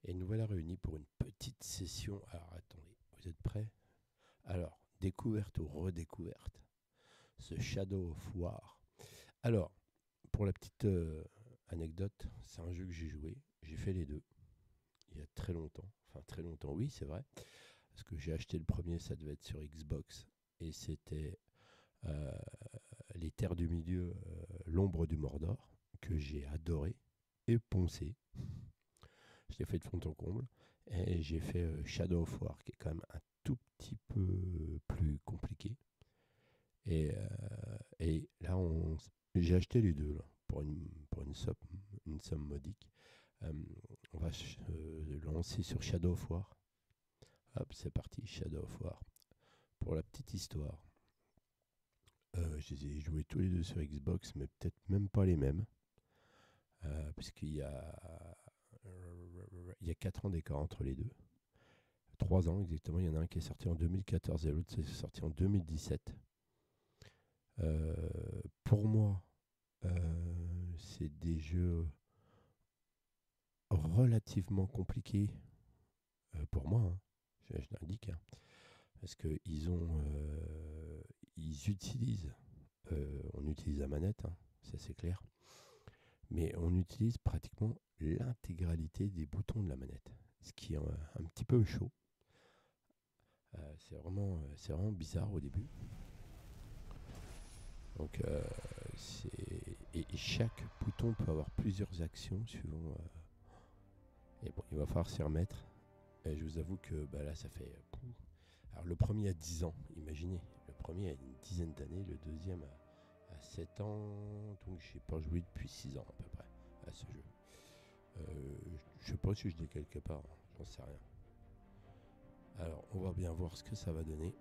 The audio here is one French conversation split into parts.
Et nous voilà réunis pour une petite session. Alors attendez, vous êtes prêts? Alors, découverte ou redécouverte, ce Shadow of War. Alors, pour la petite anecdote, c'est un jeu que j'ai joué. J'ai fait les deux il y a très longtemps. Enfin, très longtemps, oui, c'est vrai. Parce que j'ai acheté le premier, ça devait être sur Xbox. Et c'était euh, Les Terres du Milieu, l'ombre du Mordor, que j'ai adoré et poncé. Je l'ai fait de fond en comble. Et j'ai fait Shadow of War, qui est quand même un tout petit peu plus compliqué. Et là, j'ai acheté les deux là, une somme modique. Euh, on va lancer sur Shadow of War. Hop, c'est parti, Shadow of War. Pour la petite histoire, je les ai joués tous les deux sur Xbox, mais peut-être même pas les mêmes. Puisqu'il y a 4 ans d'écart entre les deux. 3 ans exactement. Il y en a un qui est sorti en 2014 et l'autre c'est sorti en 2017. Pour moi, c'est des jeux relativement compliqués pour moi, hein. Je l'indique, hein, parce que ils utilisent, on utilise la manette, hein, ça c'est clair, mais on utilise pratiquement l'intégralité des boutons de la manette, ce qui est un petit peu chaud. C'est vraiment bizarre au début. Donc, et chaque bouton peut avoir plusieurs actions suivant. Et bon, il va falloir s'y remettre. Et je vous avoue que bah, là, ça fait. Alors, le premier a 10 ans, imaginez. Le premier a une dizaine d'années, le deuxième a 7 ans. Donc, j'ai pas joué depuis 6 ans à peu près à ce jeu. Je sais pas si je l'ai quelque part, hein, j'en sais rien. Alors, on va bien voir ce que ça va donner.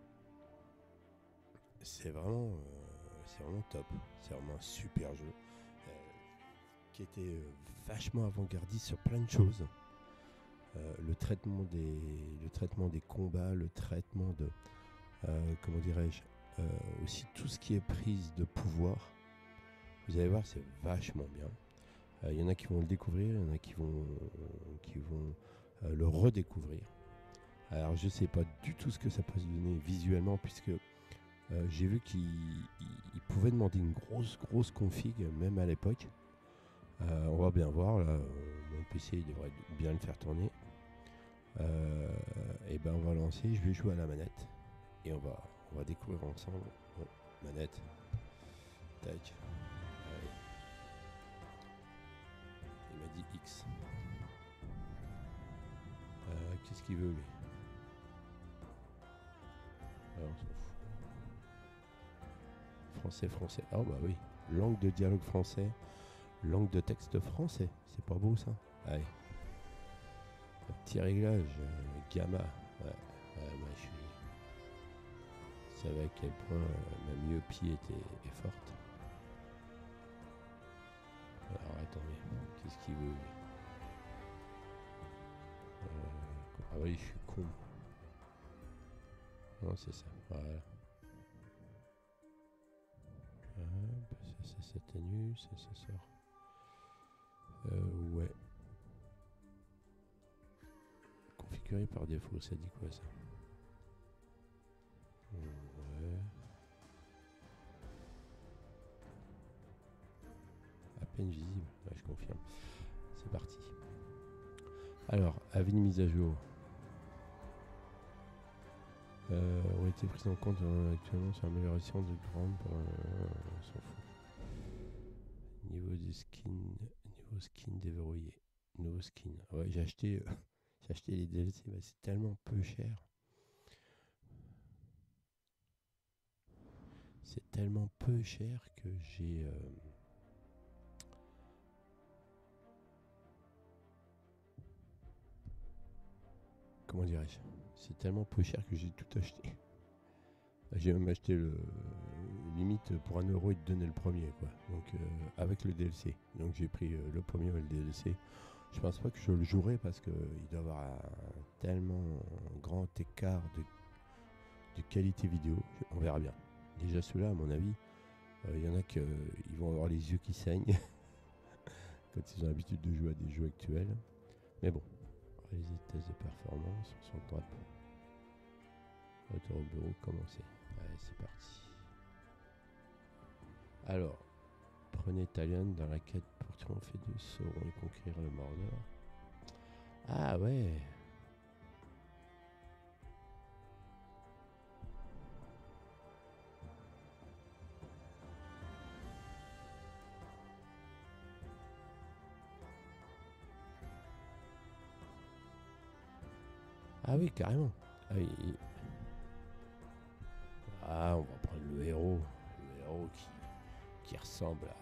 C'est vraiment top. C'est vraiment un super jeu qui était vachement avant-gardiste sur plein de choses. Le traitement des combats, le traitement de, comment dirais-je, aussi tout ce qui est prise de pouvoir. Vous allez voir, c'est vachement bien. Il y en a qui vont le découvrir, il y en a qui vont le redécouvrir. Alors je sais pas du tout ce que ça peut se donner visuellement, puisque j'ai vu qu'il pouvait demander une grosse config, même à l'époque. On va bien voir, là, mon PC il devrait bien le faire tourner. Et ben on va lancer, je vais jouer à la manette. Et on va découvrir ensemble. Bon, manette. Tac. Allez. Il m'a dit X. Qu'est-ce qu'il veut lui? Alors on s'en fout. Français. Ah bah oui. Langue de dialogue français. Langue de texte français. C'est pas beau ça? Allez. Un petit réglage. Gamma. Ouais, moi je suis. Vous savez à quel point ma myopie est forte. Alors attendez. Qu'est-ce qu'il veut? Ah oui, je suis con. Non, c'est ça. Voilà. Ça s'atténue, ça sort. Ouais. Configuré par défaut, ça dit quoi ça? Ouais. À peine visible, ouais, je confirme. C'est parti. Alors, avis de mise à jour. Ont été prises en compte actuellement sur l'amélioration de grande. On s'en fout. Niveau skin déverrouillé. Nouveau skin. Ouais, j'ai acheté les DLC, bah, c'est tellement peu cher. C'est tellement peu cher que j'ai. Comment dirais-je? C'est tellement peu cher que j'ai tout acheté. J'ai même acheté limite pour 1€, ils te donnaient le premier, quoi. Donc avec le DLC. Donc j'ai pris le premier et le DLC. Je pense pas que je le jouerai parce qu'il doit y avoir un tellement grand écart de qualité vidéo. On verra bien. Déjà ceux-là, à mon avis, il y en a qui ils vont avoir les yeux qui saignent quand ils ont l'habitude de jouer à des jeux actuels. Mais bon, Réaliser des tests de performance. On s'en tape. Retour au bureau, commencer. Allez, c'est parti. Alors, prenez Talion dans la quête pour triompher de Sauron et conquérir le Mordor. Ah ouais. Ah oui, carrément. Ah, ah, on va prendre le héros. Le héros qui ressemble à...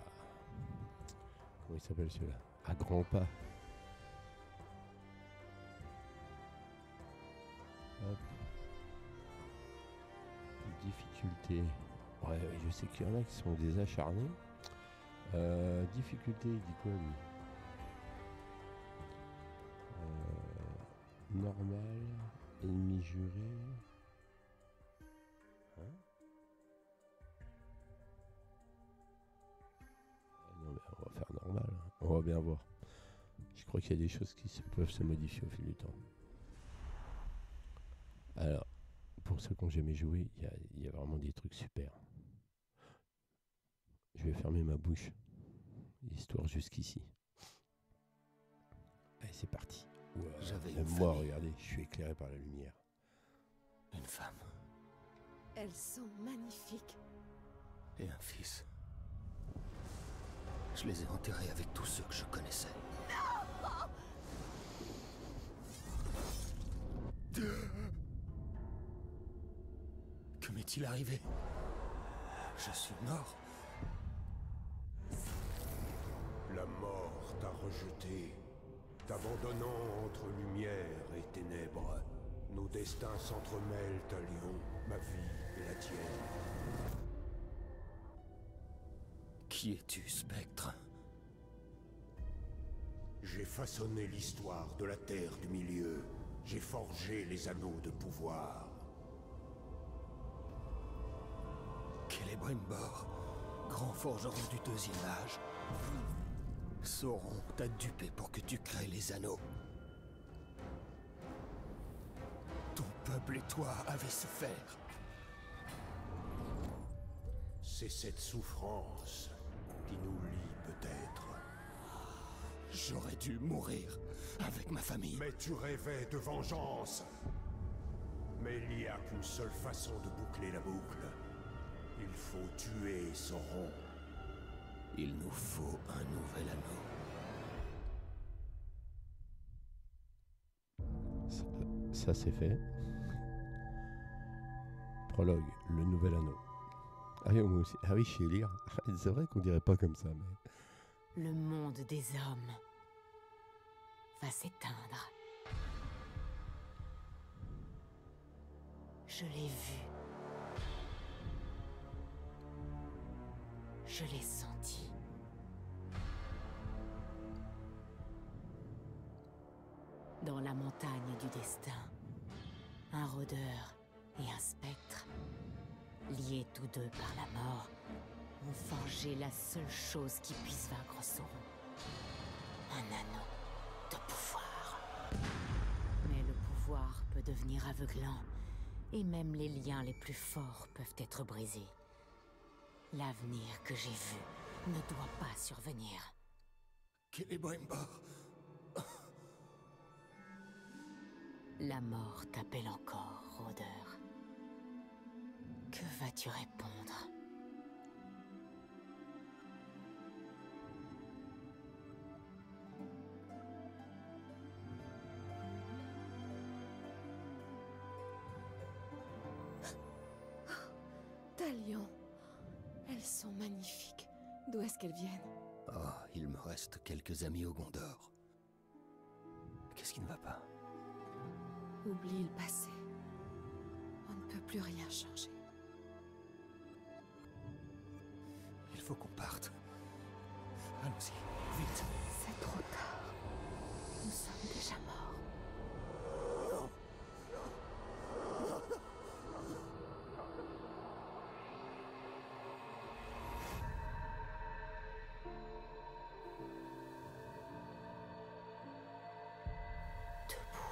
Comment il s'appelle celui-là? À grands pas. Hop. Difficulté. Ouais, je sais qu'il y en a qui sont des acharnés. Difficulté, il dit quoi lui? Normal, ennemi juré. Hein? Non mais on va faire normal, hein. On va bien voir. Je crois qu'il y a des choses qui peuvent se modifier au fil du temps. Alors, pour ceux qui n'ont jamais joué, il y a vraiment des trucs super. Je vais fermer ma bouche. Histoire jusqu'ici. Allez, c'est parti. J'avais même moi, regardez, je suis éclairé par la lumière. Une femme. Elles sont magnifiques. Et un fils. Je les ai enterrés avec tous ceux que je connaissais. Non! Que m'est-il arrivé? Je suis mort. La mort t'a rejeté, t'abandonnant entre lumière et ténèbres. Nos destins s'entremêlent à Lyon, ma vie et la tienne. Qui es-tu, spectre? J'ai façonné l'histoire de la Terre du Milieu. J'ai forgé les anneaux de pouvoir. Celebrimbor, grand forgeron du deuxième âge. Sauron t'a dupé pour que tu crées les anneaux. Ton peuple et toi avez souffert. C'est cette souffrance qui nous lie peut-être. J'aurais dû mourir avec ma famille. Mais tu rêvais de vengeance. Mais il n'y a qu'une seule façon de boucler la boucle. Il faut tuer Sauron. Il nous faut un nouvel anneau. Ça c'est fait. Prologue, le nouvel anneau. Ah oui, moi aussi. Ah oui, je sais lire. C'est vrai qu'on dirait pas comme ça, mais... Le monde des hommes va s'éteindre. Je l'ai vu. Je l'ai senti. Dans la montagne du destin, un rôdeur et un spectre, liés tous deux par la mort, ont forgé la seule chose qui puisse vaincre Sauron. Un anneau de pouvoir. Mais le pouvoir peut devenir aveuglant, et même les liens les plus forts peuvent être brisés. L'avenir que j'ai vu ne doit pas survenir. Celebrimbor. La mort t'appelle encore, rôdeur. Que vas-tu répondre? Talion, elles sont magnifiques. D'où est-ce qu'elles viennent? Oh, il me reste quelques amis au Gondor. Qu'est-ce qui ne va pas? Oublie le passé. On ne peut plus rien changer. Il faut qu'on parte. Allons-y, vite. C'est trop tard. Nous sommes déjà morts. Debout.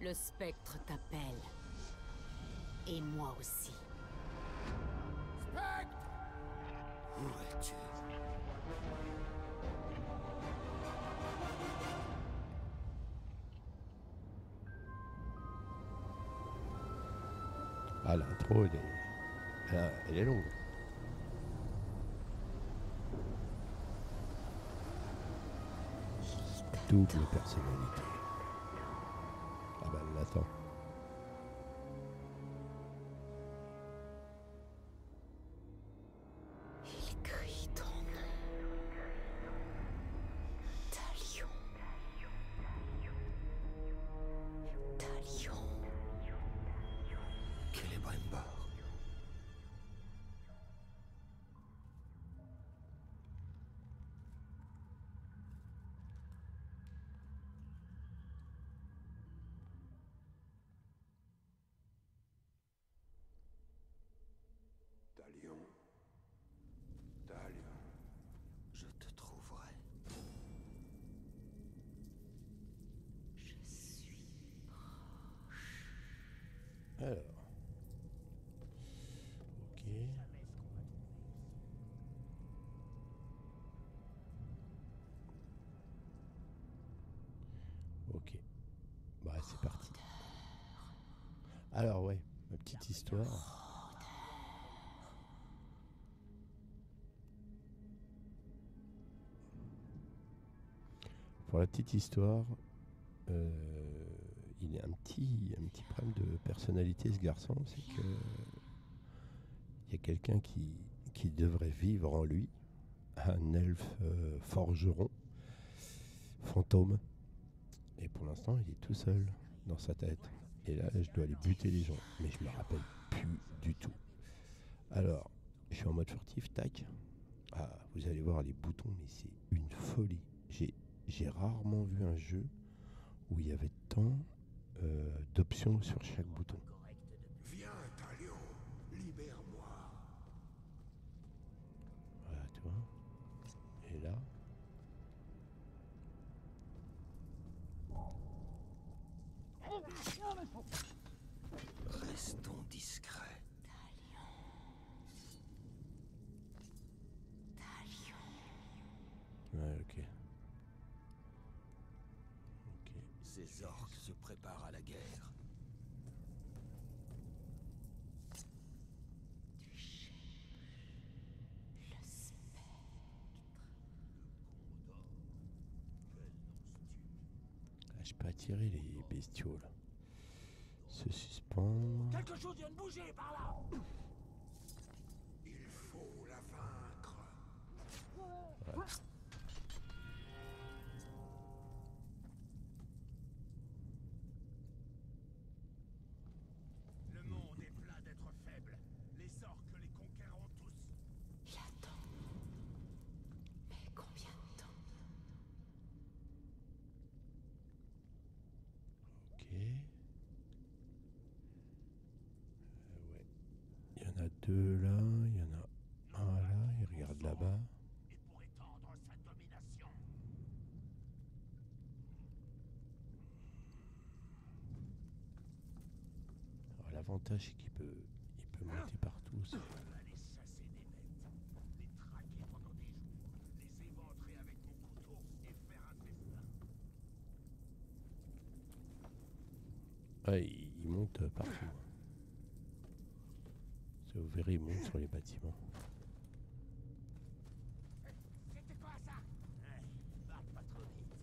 Le spectre t'appelle. Et moi aussi. Spectre! Où es-tu? Ah, l'intro, elle est longue. Double personnalité. Ah bah, elle l'attend. Il crie ton nom. Talion. Talion. Celebrimbor. Talion. Talion. Je te trouverai. Je suis Alors. Ok. Ok. Bah, c'est parti. Alors, ouais, ma petite histoire. Pour la petite histoire, il a un petit problème de personnalité, ce garçon. C'est que il y a quelqu'un qui devrait vivre en lui, un elfe forgeron, fantôme. Et pour l'instant, il est tout seul dans sa tête. Et là, je dois aller buter les gens. Mais je me rappelle plus du tout. Alors, je suis en mode furtif, tac. Ah, vous allez voir les boutons, mais c'est une folie. J'ai rarement vu un jeu où il y avait tant d'options sur chaque bouton. Viens, Talion. Libère-moi. Voilà, tu vois. Et là, Restons discrets. ouais, ok. Ok. Ces orques se préparent à la guerre. le spectre. Ah, je peux attirer les bestiaux là. Se suspendre. Quelque chose vient de bouger par là. Il faut la vaincre. Ouais. Le monde est plein d'êtres faibles. Les orques les conquéreront tous. Il attend. Mais combien de temps? Ok. Ouais. Il y en a deux là, il y en a un là, il regarde là-bas. Et pour étendre sa domination. Alors, l'avantage c'est il peut monter partout. Aller chasser des bêtes, les traquer pendant des jours, les éventrer avec mon couteau et faire un festin. Ouais, il monte partout. Ça, vous verrez, il monte sur les bâtiments. C'était quoi ça? Parle pas trop vite.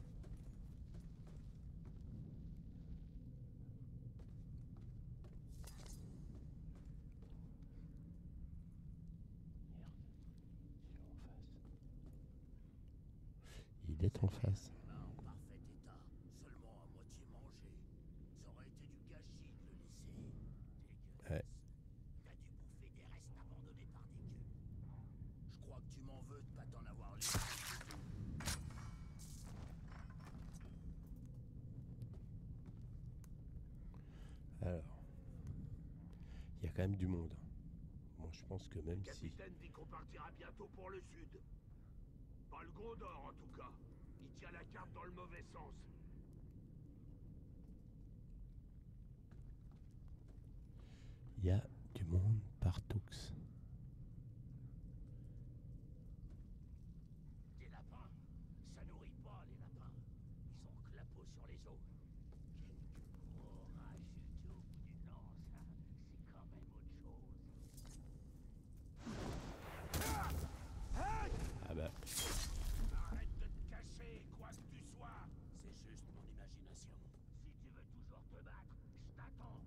Il est en face. En parfait état, seulement à moitié mangé. Ça aurait été du gâchis de le laisser. Ouais. T'as dû bouffer des restes abandonnés par des gueux. Je crois que tu m'en veux de pas t'en avoir lu. Alors, il y a quand même du monde. Bon, je pense que même Le si... capitaine dit qu'on partira bientôt pour le sud. Pas le gros d'or en tout cas. Il tient la carte dans le mauvais sens. y a du monde partout. Des lapins? Ça nourrit pas les lapins. Ils ont que la peau sur les os. Quelques gros rachetés au bout d'une lance, c'est quand même autre chose. Ah bah, Arrête de te cacher, quoi que tu sois. C'est juste mon imagination. Si tu veux toujours te battre, je t'attends.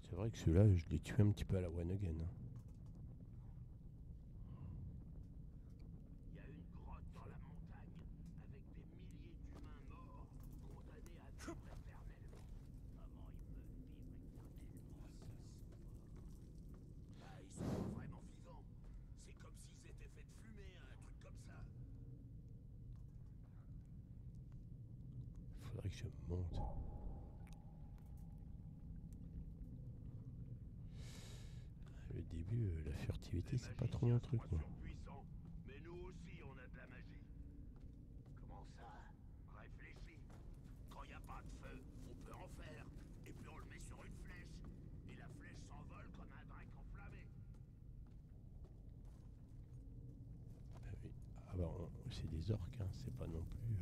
c'est vrai que celui-là, je l'ai tué un petit peu à la one again. Hein. Il y a une grotte dans la montagne, avec des milliers d'humains morts, condamnés à vivre éternellement. Comment ils peuvent vivre éternellement? Bah, ils sont pas vraiment vivants. C'est comme s'ils étaient faits de fumée, un truc comme ça. Faudrait que je monte. Le début, la furtivité, c'est pas trop mon truc. Moi. Puissants, mais nous aussi on a de la magie. Comment ça? Réfléchis. Quand il n'y a pas de feu, on peut en faire. Et puis on le met sur une flèche. Et la flèche s'envole comme un drac enflammé. Ah oui. Ah bah, c'est des orques, hein, c'est pas non plus.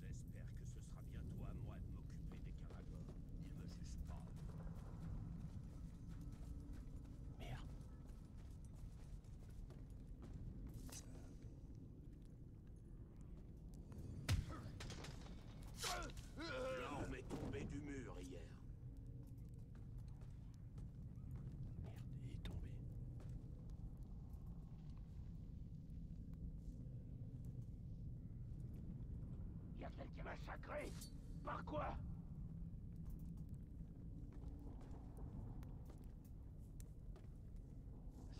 J'espère que ce sera bientôt à moi de m'occuper des caragors. Ils me jugent pas. Merde. L'orme est tombé du mur hier. Merde, il est tombé. Il y a quelqu'un massacré. Par quoi?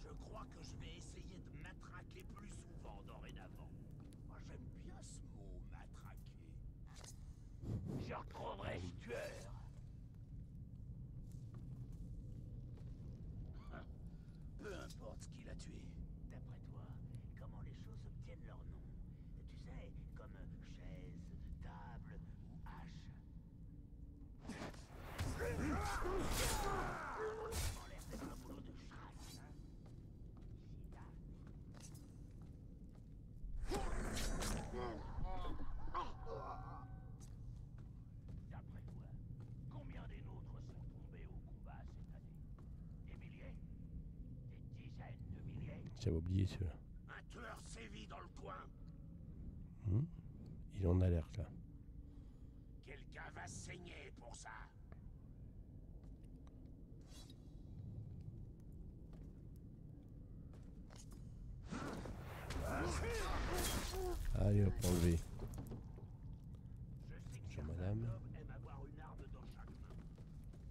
Je crois que je vais essayer de matraquer plus souvent dorénavant. Moi j'aime bien ce mot, matraquer. Je retrouverai ce tueur. Peu importe ce qu'il a tué. D'après toi, comment les choses obtiennent leur nom? Tu sais, comme chaise, table ou hache. Ça a l'air d'être un boulot de chasse, hein? D'après toi, combien des nôtres sont tombés au combat cette année? Des milliers? Des dizaines de milliers? J'avais oublié celui-là. Un tueur sévit dans le coin. Il en a l'air là. Quelqu'un va saigner pour ça. Allez hop, enlevé. Je sais que Bonjour, certains madame. hommes aiment avoir une arme dans chaque main.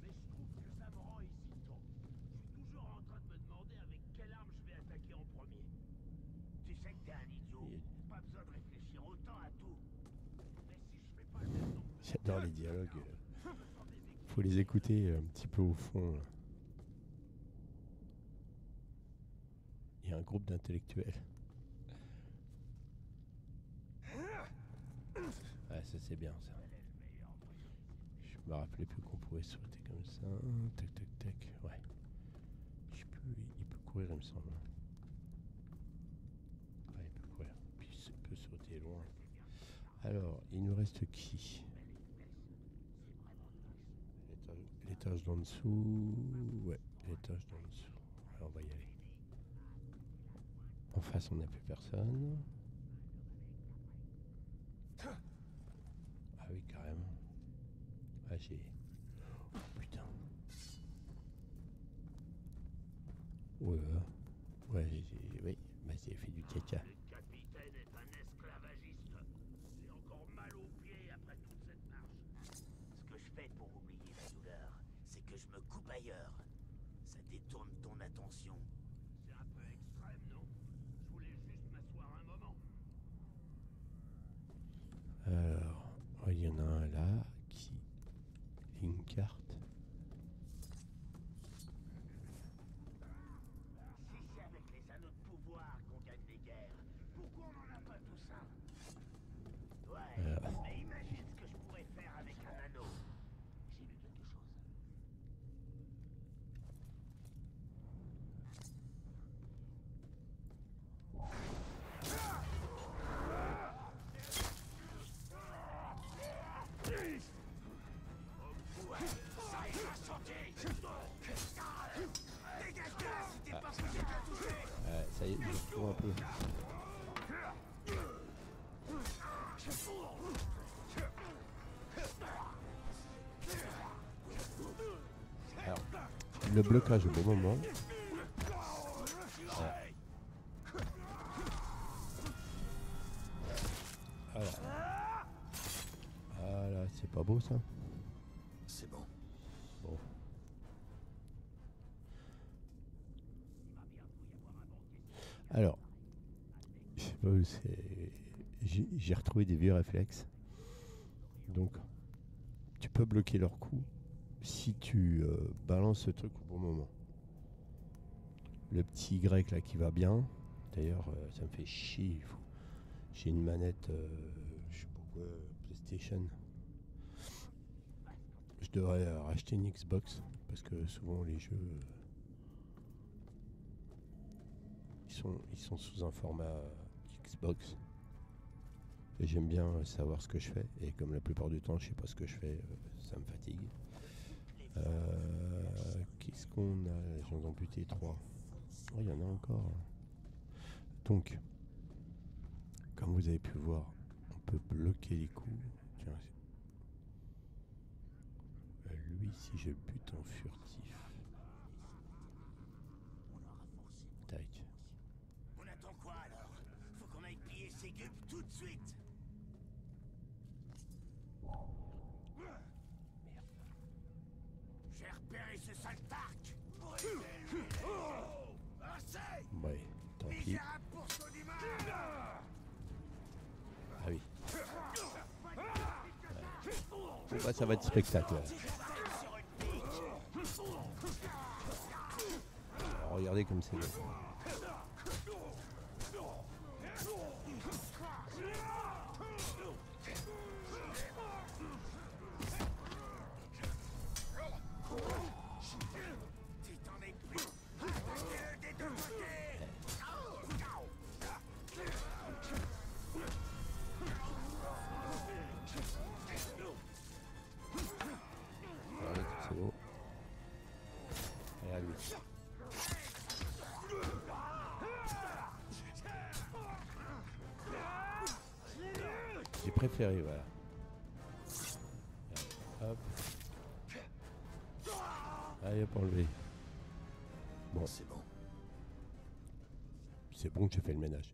Mais je trouve que ça me rend hésitant. Je suis toujours en train de me demander avec quelle arme je vais attaquer en premier. Tu sais que t'es un idiot. Pas besoin de réfléchir autant à tout. Mais si je fais pas le même nombre de J'adore les dialogues. je me sens des victimes. Faut les écouter un petit peu au fond. Là. Il y a un groupe d'intellectuels. Ah, ça c'est bien ça. Je me rappelais plus qu'on pouvait sauter comme ça. Tac tac tac. Ouais. Il peut courir il me semble. Ouais, il peut courir. Puis il peut sauter loin. Alors, il nous reste qui? L'étage d'en dessous. Ouais, l'étage d'en dessous. Ouais, on va y aller. En face, on n'a plus personne. Ah oui, carrément. Ah, j'ai... Oh, putain. Ouais, ouais, oui, bah, j'ai fait du caca. Le capitaine est un esclavagiste. J'ai encore mal aux pieds après toute cette marche. Ce que je fais pour oublier la douleur, c'est que je me coupe ailleurs. Ça détourne ton attention. C'est un peu extrême, non? Je voulais juste m'asseoir un moment. Alors, il y en a un là qui... Une carte. Si c'est avec les anneaux de pouvoir qu'on gagne des guerres, pourquoi on n'en a pas tous toujours un peu. Alors, le blocage au bon moment. Voilà. Voilà. Voilà, c'est pas beau ça. C'est bon. Bon. Alors, je sais pas où c'est. J'ai retrouvé des vieux réflexes. Donc, tu peux bloquer leur coup si tu balances ce truc au bon moment. Le petit Y là qui va bien. D'ailleurs, ça me fait chier. J'ai une manette, je sais pas quoi, PlayStation. Je devrais racheter une Xbox parce que souvent les jeux ils sont sous un format Xbox. Et j'aime bien savoir ce que je fais et comme la plupart du temps je sais pas ce que je fais, ça me fatigue. Qu'est-ce qu'on a? J'en ai amputé 3. Oh, il y en a encore. Donc, comme vous avez pu voir, on peut bloquer les coups. Tiens, lui, si je bute en furtif. Tac. On attend quoi alors? Faut qu'on aille piller ces gueux tout de suite. J'ai repéré ce sale tark. Ouais, tant pis. Ah oui. Bon, bah, ça va être spectacle. Alors, regardez comme c'est beau. Regardez comme c'est beau. Et à lui. J'ai préféré, voilà. Hop. Allez, hop, enlevé. Bon, C'est bon. c'est bon que j'ai fait le ménage.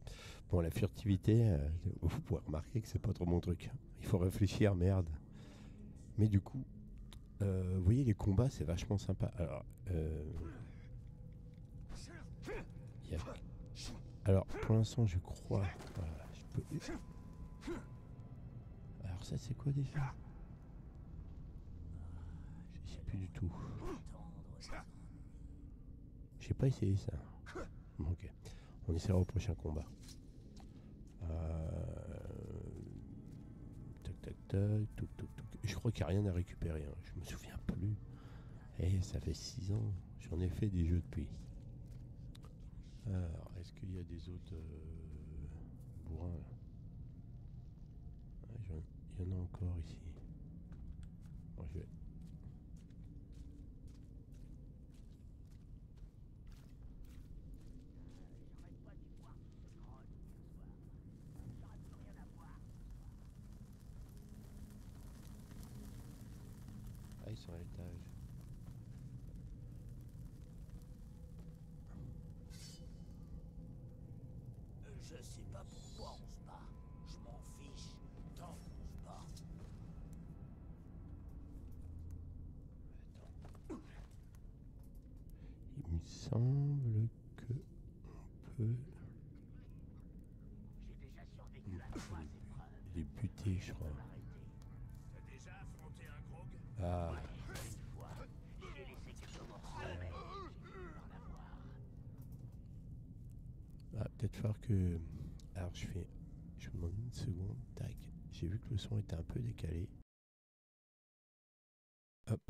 Bon, la furtivité, vous pouvez remarquer que c'est pas trop mon truc. Il faut réfléchir, merde. Mais du coup, vous voyez, les combats, c'est vachement sympa. Alors, y a- alors pour l'instant, je crois. Voilà, je peux. Alors, ça, c'est quoi déjà? Je sais plus du tout. J'ai pas essayé ça. Bon, ok. On essaiera au prochain combat. Tac, tac, tac, touc, touc, touc. Je crois qu'il n'y a rien à récupérer. Hein. Je me souviens plus. Et ça fait 6 ans. J'en ai fait des jeux depuis. Alors, est-ce qu'il y a des autres bourrins là? Il y en a encore ici. Bon, je vais. Ah, ils sont à l'étage. Je sais pas pourquoi on se bat. Je m'en fiche. Tant qu'on se bat. Il me semble que on peut J'ai déjà survécu à 3 épreuves. les buter, je crois. T'as déjà affronté un grog? Ah, Une fois. J'ai laissé quelques morceaux, mais j'ai pu en avoir. peut-être falloir que. Alors, je me demande une seconde. Tac. J'ai vu que le son était un peu décalé. Hop.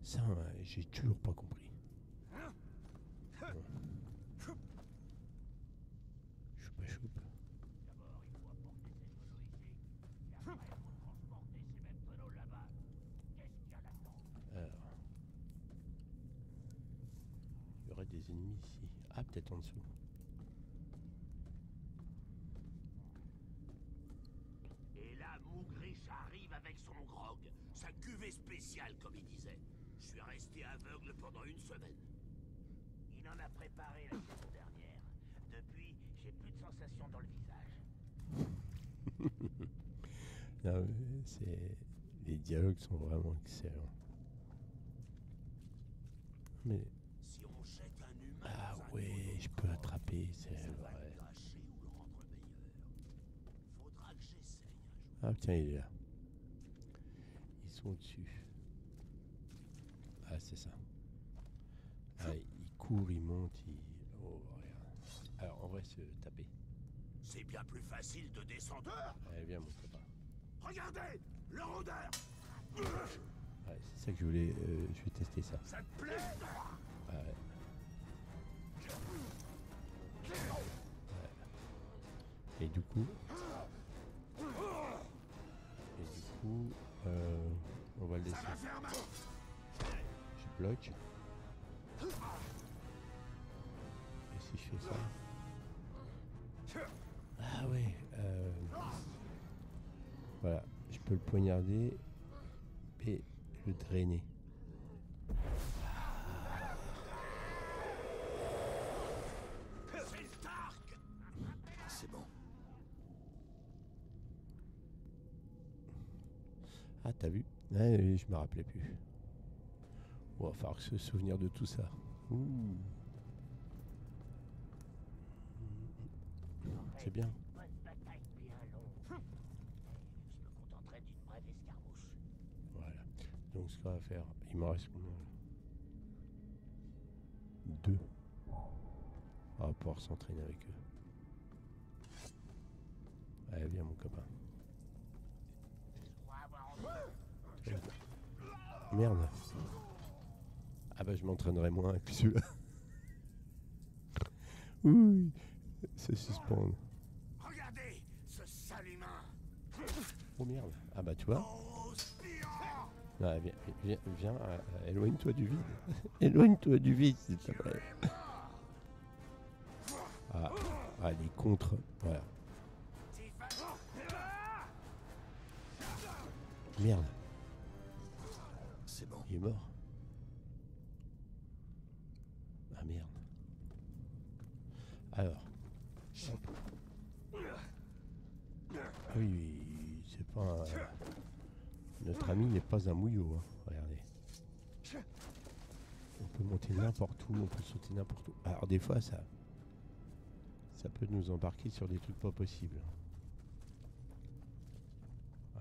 Ça, j'ai toujours pas compris. Bon. Choupa choup. D'abord, il faut apporter ces tonneaux ici. Et après, il faut transporter ces mêmes tonneaux là-bas. Qu'est-ce qu'il y a là-dedans? Alors. Il y aurait des ennemis ici. Ah, peut-être en dessous. son grog, sa cuvée spéciale, comme il disait. Je suis resté aveugle pendant une semaine. Il en a préparé la saison dernière. Depuis, j'ai plus de sensations dans le visage. Non, les dialogues sont vraiment excellents. Mais Si on jette un humain ah dans un ouais, tonneau de je peux grog, attraper, ça c'est va le vrai. gâcher ou le rendre meilleur. Faudra que j'essaye un jour. Ah tiens, il est là. Ils sont au-dessus. Ah c'est ça. Ah, il court, il monte, il... Oh, regarde. Alors, on va se taper. C'est bien plus facile de descendre. Allez, viens, mon copain. Regardez, le rôdeur. Ouais, c'est ça que je voulais... je vais tester ça. Ça te plaît? Ouais. Et du coup... on va le laisser. Je bloque. Et si je fais ça... Ah ouais. Voilà. Je peux le poignarder et le drainer. C'est Stark. C'est bon. Ah, t'as vu? Ouais, je me rappelais plus. Bon, il va falloir se souvenir de tout ça. Ouh. C'est bien. Bonne bataille bien longue. Je me contenterai d'une brève escarmouche. Voilà. Donc, ce qu'on va faire, il m'en reste combien là? 2. On va pouvoir s'entraîner avec eux. Allez, viens, mon copain. Merde. Ah bah je m'entraînerai moins avec celui-là. Oui, se suspendre. Regardez ce sale humain. Oh merde. Ah bah tu vois. Oh, Spira. Ah, viens, éloigne-toi du vide. Éloigne-toi du vide, s'il te plaît. Ah, les contres. Voilà. Merde, C'est bon. il est mort. Ah merde. Alors. Hop. Oui, c'est pas un... Notre ami n'est pas un mouillot, hein. Regardez. On peut monter n'importe où, on peut sauter n'importe où. Alors des fois, ça peut nous embarquer sur des trucs pas possibles.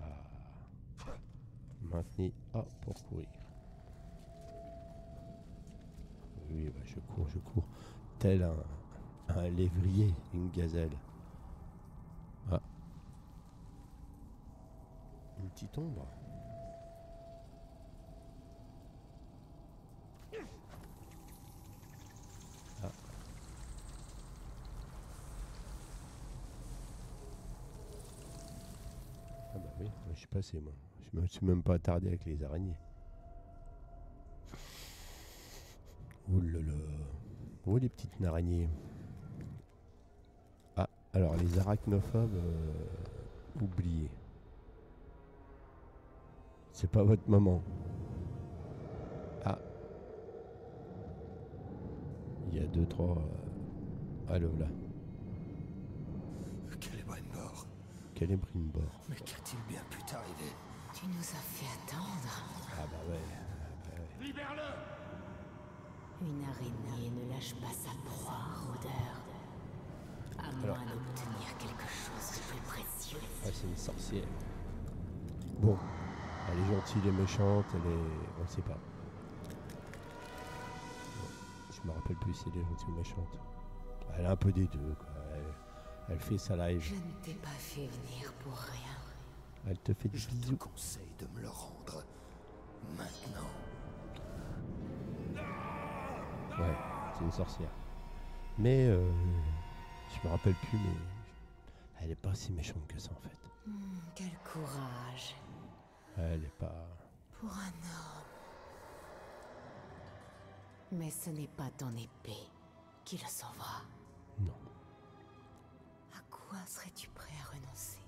Ah. Maintenez A pour courir. Oui, bah, je cours. Tel un lévrier, une gazelle. Ah. Une petite ombre. Ah. Ah bah oui, je suis passé moi. Je me suis même pas attardé avec les araignées. Oh là là. Oh les petites araignées. Ah, alors les arachnophobes, oubliez. C'est pas votre moment. Ah. Il y a 2-3... Allô là. Celebrimbor. Celebrimbor. Mais qu'a-t-il bien pu t'arriver? Tu nous as fait attendre. Ah bah ouais. Libère-le. Une araignée ne lâche pas sa proie, rôdeur. À moins d'obtenir quelque chose de plus précieux. Ah, c'est une sorcière. Bon. Elle est gentille, elle est méchante, elle est... On sait pas. Je me rappelle plus si elle est gentille ou méchante. Elle a un peu des deux, quoi. Elle fait sa live. Je ne t'ai pas fait venir pour rien. Elle te fait des Je te bisous. conseille de me le rendre. Maintenant. Ouais, c'est une sorcière. Mais je me rappelle plus, mais elle est pas si méchante que ça en fait. Quel courage Elle est pas... pour un homme. Mais ce n'est pas ton épée qui le sauvera. Non. À quoi serais-tu prêt à renoncer?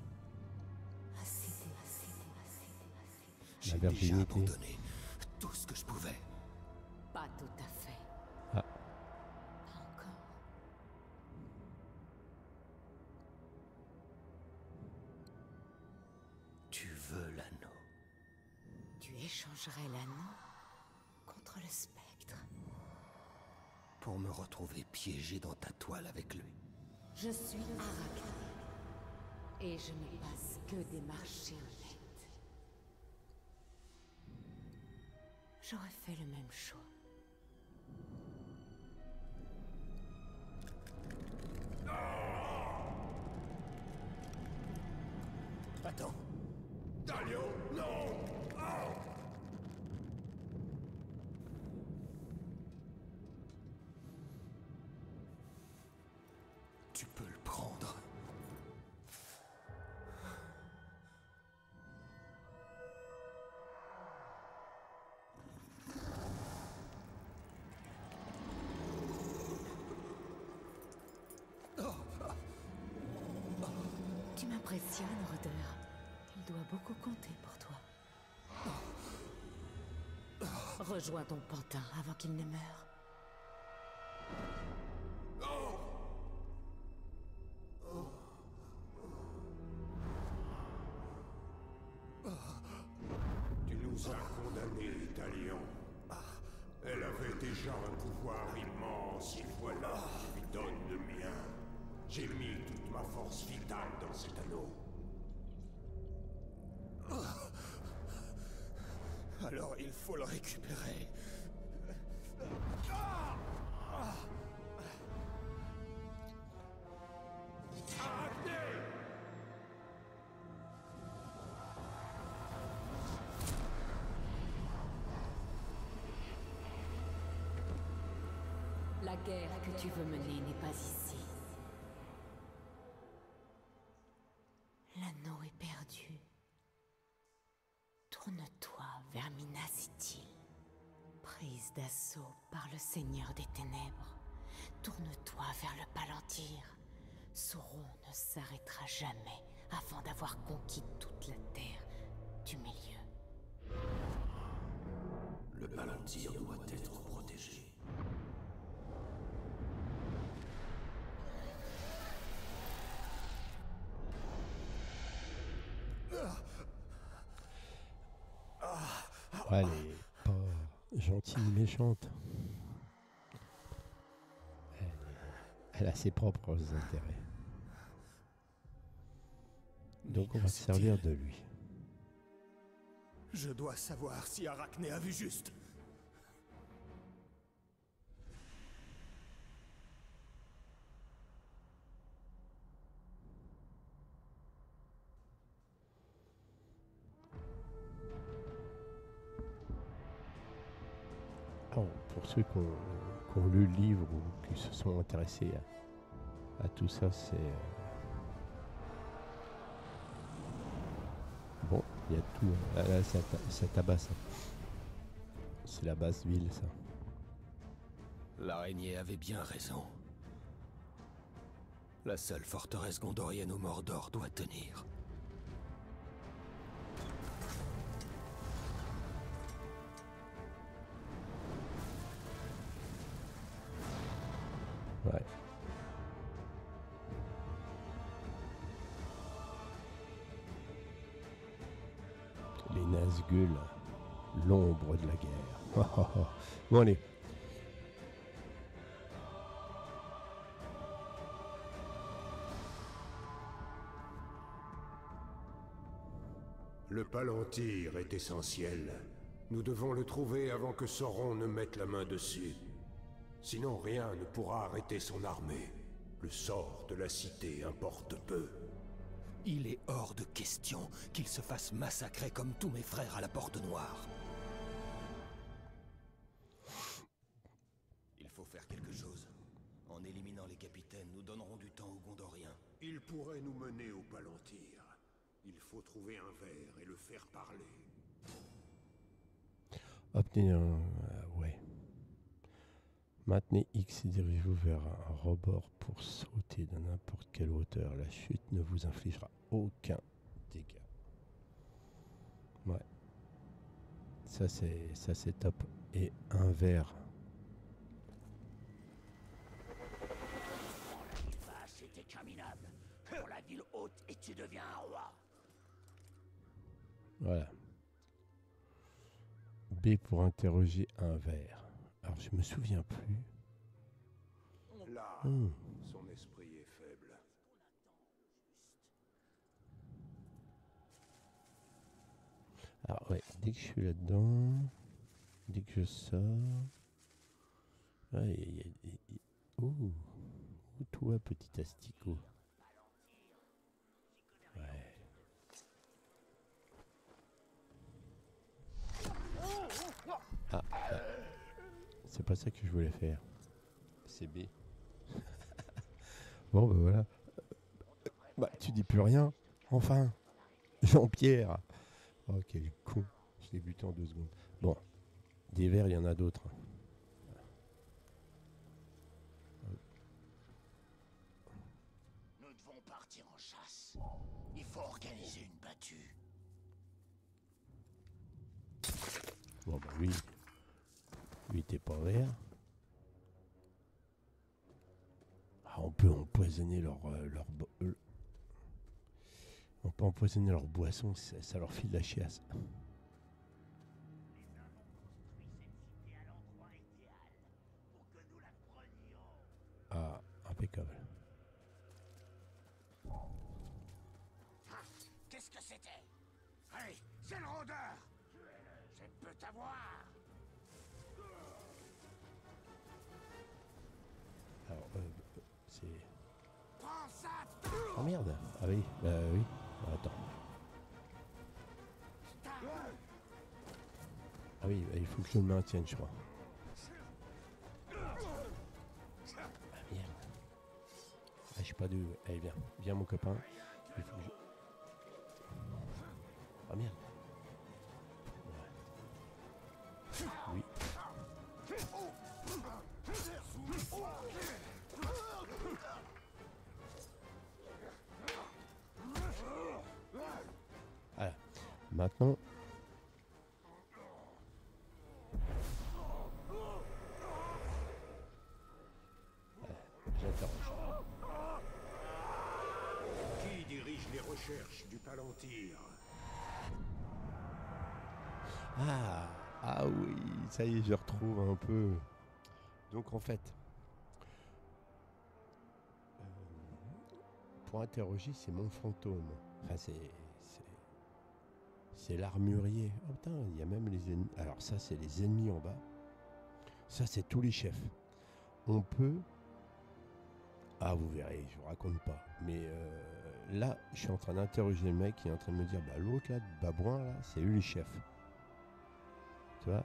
À céder J'ai déjà virginité. abandonné tout ce que je pouvais. Pas tout à fait. Ah. Pas encore. Tu veux l'anneau? Tu échangerais l'anneau contre le spectre. Pour me retrouver piégé dans ta toile avec lui. Je suis Arachné. Et je ne passe que des marchés honnêtes. J'aurais fait le même choix. Attends. Talion, non! Tu peux le prendre. Tu m'impressionnes, rôdeur. Il doit beaucoup compter pour toi. Rejoins ton pantin avant qu'il ne meure. Tu nous as condamnés, Talion. Elle avait déjà un pouvoir immense, et voilà, je lui donne le mien. J'ai mis toute ma force vitale dans cet anneau. Alors il faut le récupérer. La guerre que tu veux mener n'est pas ici. L'anneau est perdu. Tourne-toi vers Minas Ithil. Prise d'assaut par le Seigneur des Ténèbres. Tourne-toi vers le Palantir. Sauron ne s'arrêtera jamais avant d'avoir conquis toute la terre du milieu. Le Palantir doit être protégé. Elle est pas gentille ni méchante. Elle a ses propres intérêts. Donc on va se servir de lui. Je dois savoir si Arachné a vu juste. Alors, pour ceux qui ont lu le livre ou qui se sont intéressés à tout ça, c'est... Bon, il y a tout. Là, ça tabasse. C'est la basse ville, ça. L'araignée avait bien raison. La seule forteresse gondorienne au Mordor doit tenir. Ouais. Les Nazgûl, l'ombre de la guerre. Bon, allez. Le Palantir est essentiel. Nous devons le trouver avant que Sauron ne mette la main dessus. Sinon rien ne pourra arrêter son armée. Le sort de la cité importe peu. Il est hors de question qu'il se fasse massacrer comme tous mes frères à la Porte Noire. Il faut faire quelque chose. En éliminant les capitaines, nous donnerons du temps aux Gondoriens. Il pourrait nous mener au Palantir. Il faut trouver un verre et le faire parler. Obtenir ouais. Maintenez X et dirigez-vous vers un rebord pour sauter de n'importe quelle hauteur. La chute ne vous infligera aucun dégât. Ouais. Ça c'est top. Et un vert. Dans la ville basse, c'était qu'un minable. Pour la ville haute, et tu deviens un roi. Voilà. B pour interroger un vert. Alors je me souviens plus. Là, Hmm. son esprit est faible. Alors ouais, dès que je suis là-dedans, dès que je sors. Ouais, ouh, toi petit asticot. Ouais. Ah, c'est pas ça que je voulais faire. C'est B. Bon, bah voilà. Bah, tu dis plus rien. Enfin, Jean-Pierre. Oh, quel con. Je l'ai buté en 2 secondes. Bon, des verts, il y en a d'autres. Nous devons partir en chasse. Il faut organiser une battue. Bon, bah lui, t'es pas vert. Ah, on peut empoisonner on peut empoisonner leur boisson, ça leur file la chiasse. Les hommes ont construit cette cité à l'endroit idéal pour que nous la prenions. Ah, impeccable. Qu'est-ce que c'était? Hey, c'est le rôdeur! Je peux t'avoir! Alors, c'est... Prends ça! Ah merde. Ah oui, oui. Attends. Ah oui, il faut que je le maintienne, je crois. Ah merde. Ah, je sais pas d'où... Allez, viens mon copain. Il faut que je... Ah merde. Ouais. Oui. Voilà. Maintenant... J'interroge. Qui dirige les recherches du Palantir? Ah oui, ça y est, je retrouve un peu. Donc en fait, pour interroger, c'est mon fantôme. Enfin, c'est l'armurier. Oh putain, il y a même les ennemis. Alors ça, c'est les ennemis en bas. Ça, c'est tous les chefs. On peut... Ah, vous verrez, je vous raconte pas. Mais là, je suis en train d'interroger le mec qui est en train de me dire, bah l'autre là, Babouin là, c'est lui le chef. Tu vois?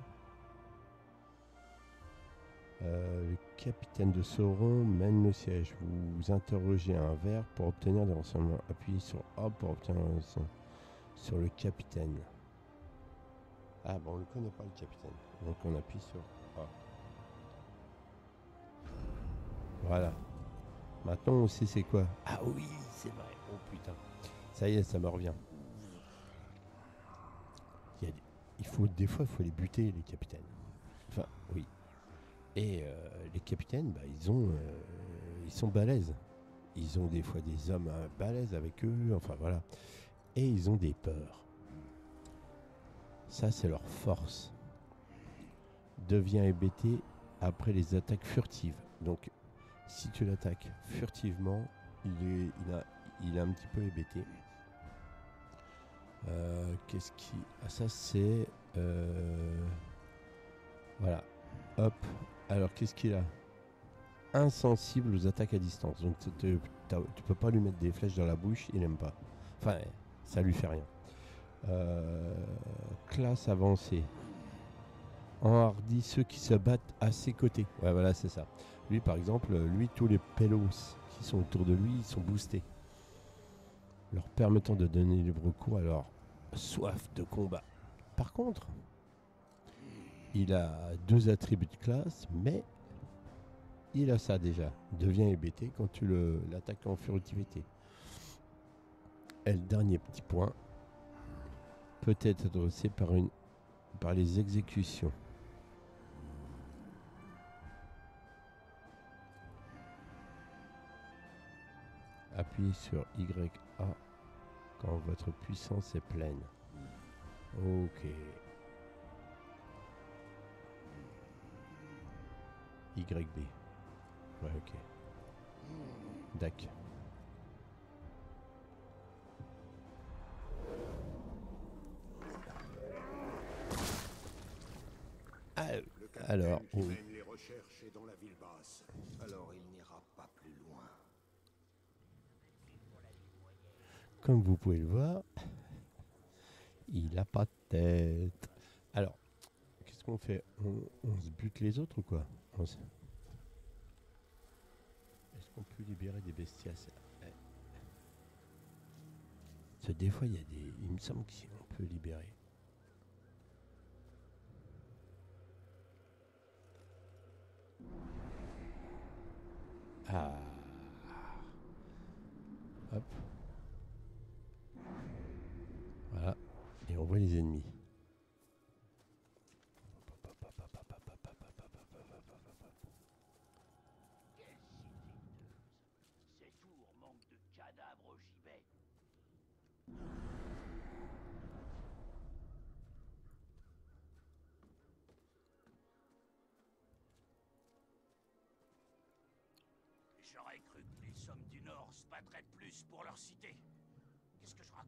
Le capitaine de Sauron mène le siège. Vous interrogez un verre pour obtenir des renseignements. Appuyez sur A pour obtenir des renseignements sur le capitaine. Ah bon, on ne le connaît pas le capitaine. Donc on appuie sur A. Voilà. Maintenant on sait c'est quoi. Ah oui, c'est vrai. Oh putain. Ça y est, ça me revient. Des fois, il faut les buter, les capitaines. Enfin, oui. Et les capitaines, bah, ils sont balèzes. Ils ont des fois des hommes balèzes avec eux, enfin voilà. Et ils ont des peurs. Ça, c'est leur force. Devient hébété après les attaques furtives. Donc, si tu l'attaques furtivement, il est un petit peu hébété. Qu'est-ce qui... Ah, ça, c'est... Voilà. Hop. Alors, qu'est-ce qu'il a? Insensible aux attaques à distance. Donc, tu peux pas lui mettre des flèches dans la bouche, il aime pas. Enfin, ça lui fait rien. Classe avancée. Enhardit ceux qui se battent à ses côtés. Ouais, voilà, c'est ça. Lui, par exemple, tous les pelos qui sont autour de lui, ils sont boostés. Leur permettant de donner libre cours à leur soif de combat. Par contre, il a 2 attributs de classe, mais il a ça déjà. Devient hébété quand tu l'attaques en furtivité. Et le dernier petit point peut être adressé par une par les exécutions. Appuyez sur YA quand votre puissance est pleine. Ok. YB. Ouais, ok. Dac. Alors, qui mène les recherches est dans la ville basse. Alors il n'ira pas plus loin. comme vous pouvez le voir, il a pas de tête. Alors, qu'est-ce qu'on fait? On se bute les autres ou quoi? Est-ce qu'on peut libérer des bestias? Parce que des fois, il y a des... Il me semble qu'on peut libérer. Ah. Hop. Voilà. Et on voit les ennemis. Ces tours manquent de cadavres au gibet. J'aurais cru que les hommes du Nord se battraient plus pour leur cité. Qu'est-ce que je raconte?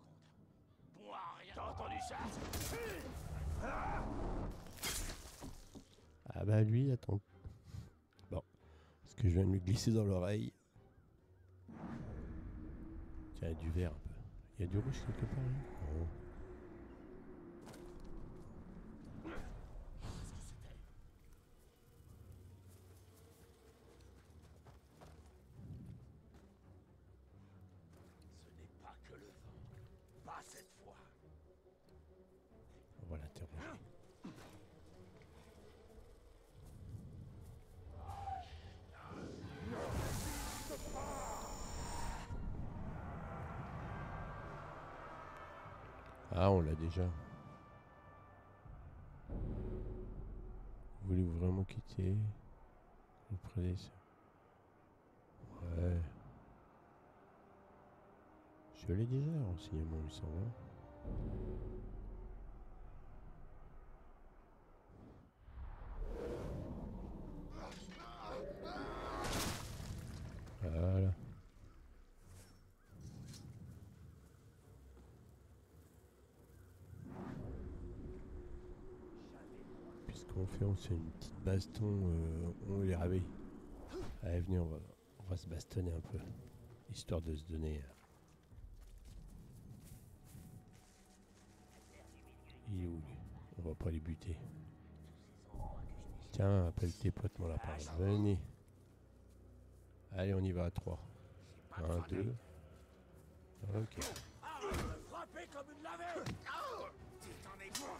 Bon à rien. T'as entendu ça? Ah bah lui, attends. Bon. Parce que je viens de lui glisser dans l'oreille. Tiens, il y a du vert un peu. Il y a du rouge quelque part là? Non. Ce n'est pas que le vent. Pas cette fois. On va l'interroger. Ah, on l'a déjà. Voulez-vous vraiment quitter? Vous prenez ça. Ouais. Je l'ai déjà, renseignement 820. Voilà. Puisqu'on fait, on se fait une petite baston, on les réveille. Allez, venez, on va se bastonner un peu. Histoire de se donner... Il est où lui? On va pas les buter. Tiens, appelle tes potes, mon lapin. Venez. Allez, on y va à 3. 1, 2. Ok. Frappez comme une lavée. Tu t'en es quoi?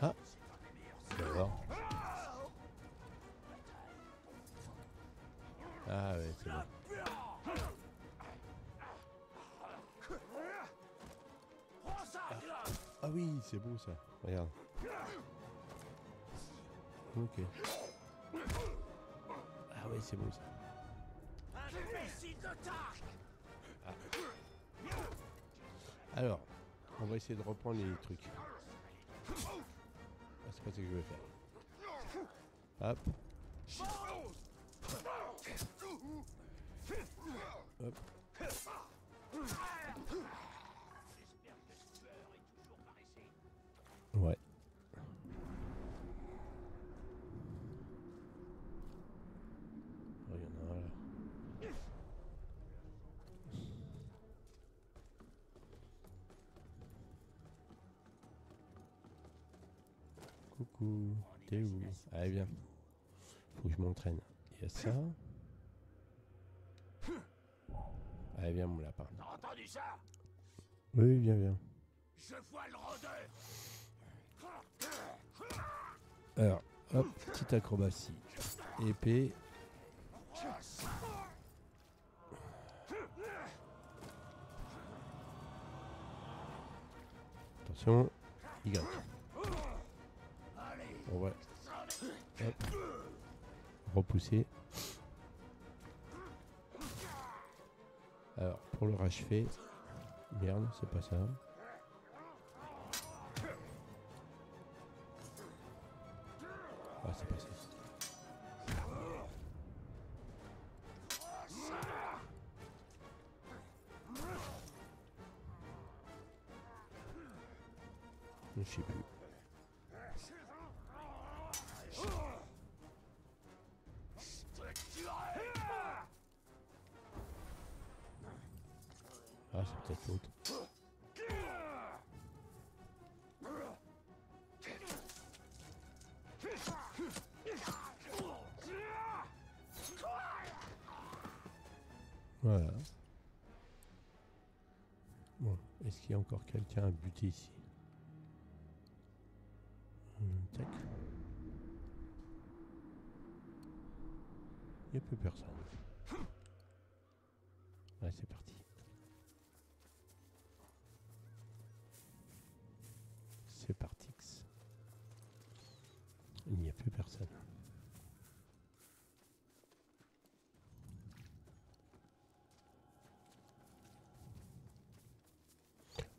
Ah. D'accord. Ah ouais, c'est bon. Ah oui, c'est beau ça. Regarde. Ok. Ah oui, c'est beau ça. Ah. Alors, on va essayer de reprendre les trucs. Ah, c'est pas ce que je vais faire. Hop. Hop. Ouais. Oh, il y en a un là. Coucou, t'es où? Allez, viens. Faut que je m'entraîne. Il y a ça. Allez, viens, mon lapin. T'as entendu ça? Oui, viens, viens. Je vois le rôdeur. Alors, Hop, petite acrobatie. Épée. Attention. Y. On va. Hop. Repousser. Alors, pour le rachever. Merde, c'est pas ça. Ah, c'est pas ça. Je sais plus. Ah, c'est peut-être l'autre. Voilà. Bon, est-ce qu'il y a encore quelqu'un à buter ici? Tac. Il n'y a plus personne. Allez, c'est parti. C'est parti. Il n'y a plus personne.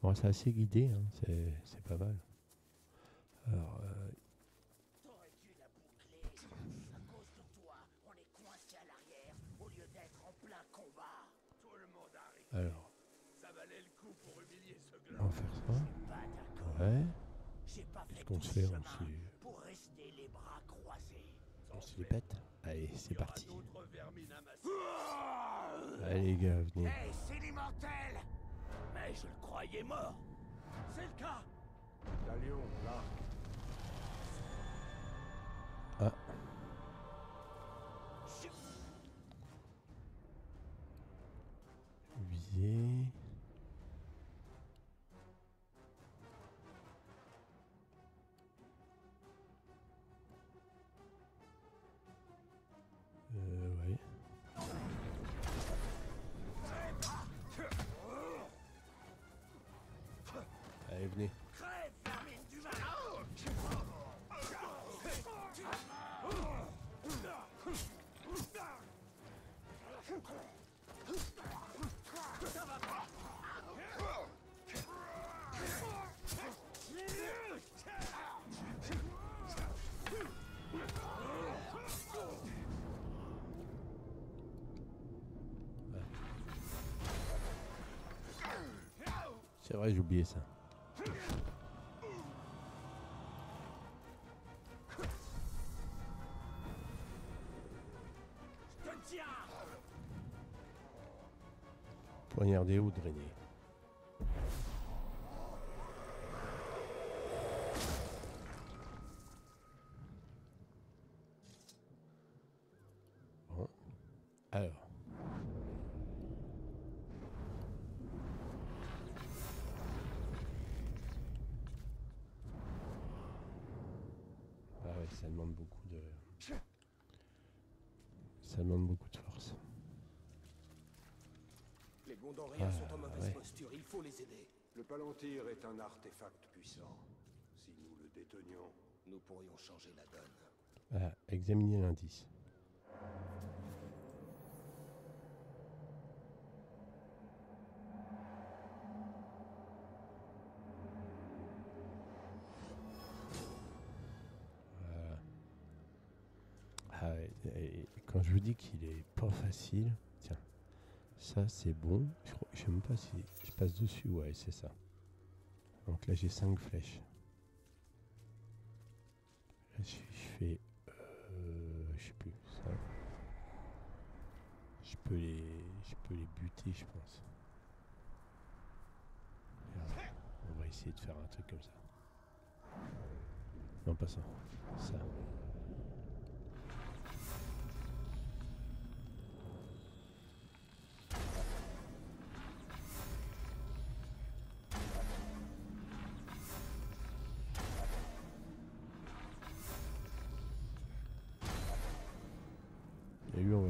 Bon, c'est assez guidé, hein. C'est pas mal. Alors, T'aurais dû la boucler. À cause de toi, on est coincé à l'arrière au lieu d'être en plein combat. Tout le monde arrive. alors, Ça valait le coup pour humilier ce on va faire ça. Pas d'accord. Ouais. J'ai pas fait Qu'est-ce qu'on tout se ce fait? chemin On pour rester les bras croisés. se les pète. Allez, c'est parti. D'autres vermines amassées. Allez, les gars, venez. Hey, c'est l'immortel! Mais je le croyais mort. C'est le cas. Talion, là. Ah, viser. Ouais. Allez, venez. Crève, vermine du mal. C'est vrai, j'ai oublié ça. Je te tiens. Poignardé ou drainé. Bon. Alors. Ah ouais, ça demande beaucoup de... Ça demande beaucoup de force. Les Gondoriens sont en mauvaise ouais. posture, il faut les aider. Le Palantir est un artefact puissant. Si nous le détenions, Nous pourrions changer la donne. Ah, examiner l'indice. Voilà. Ah, et quand je vous dis qu'il est pas facile, tiens, ça c'est bon. Je sais même pas si je passe dessus. Ouais, c'est ça. Donc là j'ai 5 flèches. Là, je fais, je sais plus ça. Je peux les buter, je pense. Alors, on va essayer de faire un truc comme ça. Non, pas ça. Ça.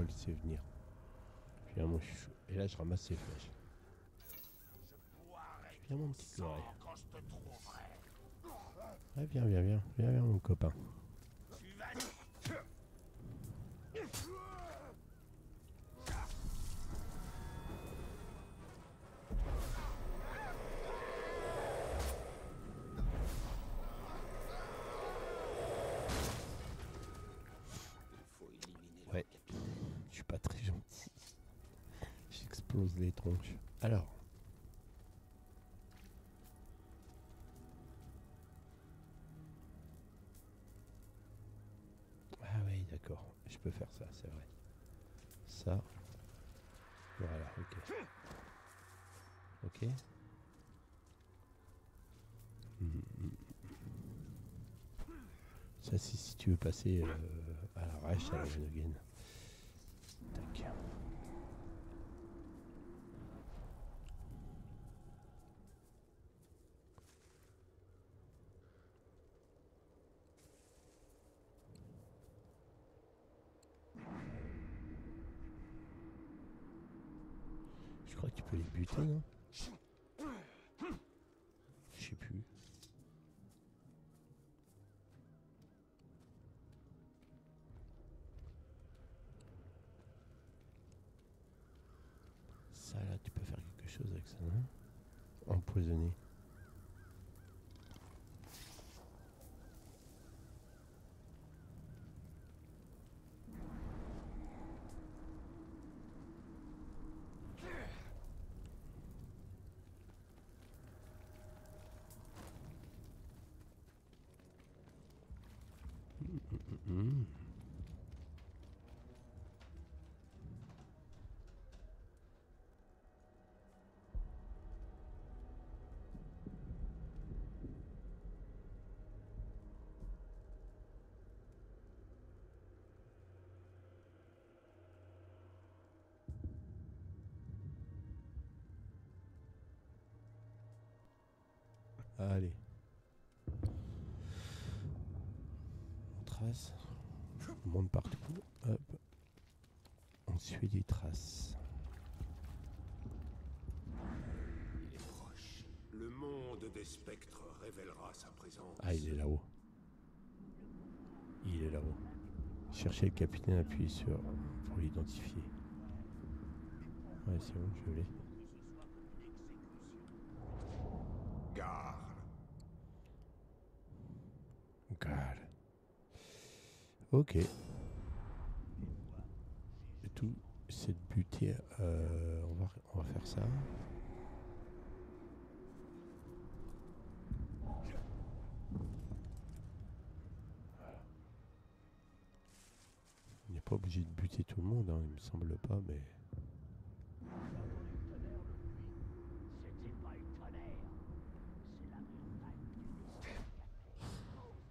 laisser venir. Finalement, je suis chaud. Et là, je ramasse ces flèches. Viens, mon petit Chloé. Ouais, viens, viens, viens. Viens, viens, mon copain. Ouais, je suis pas très gentil. J'explose les tronches. Alors. Ah oui, d'accord. Je peux faire ça, c'est vrai. Ça. Voilà, ok. Ok. Ça, c'est si tu veux passer à l'arrache, à la Genogen. Tac. Je crois que tu peux les buter, non? Je sais plus. Ça là, tu peux faire quelque chose avec ça, non? Empoisonner. Allez. On trace. On monte partout. Hop. On suit les traces. Il est proche. Le monde des spectres révélera sa présence. Ah, il est là-haut. Il est là-haut. Cherchez le capitaine, appuyez sur pour l'identifier. Ouais, c'est bon, je l'ai. Garde. God. Ok. Et tout, c'est de buter. On va faire ça. Voilà. On n'est pas obligé de buter tout le monde, hein, il me semble pas, mais. C'était pas le tonnerre. C'est la montagne du destin qui a fait explose.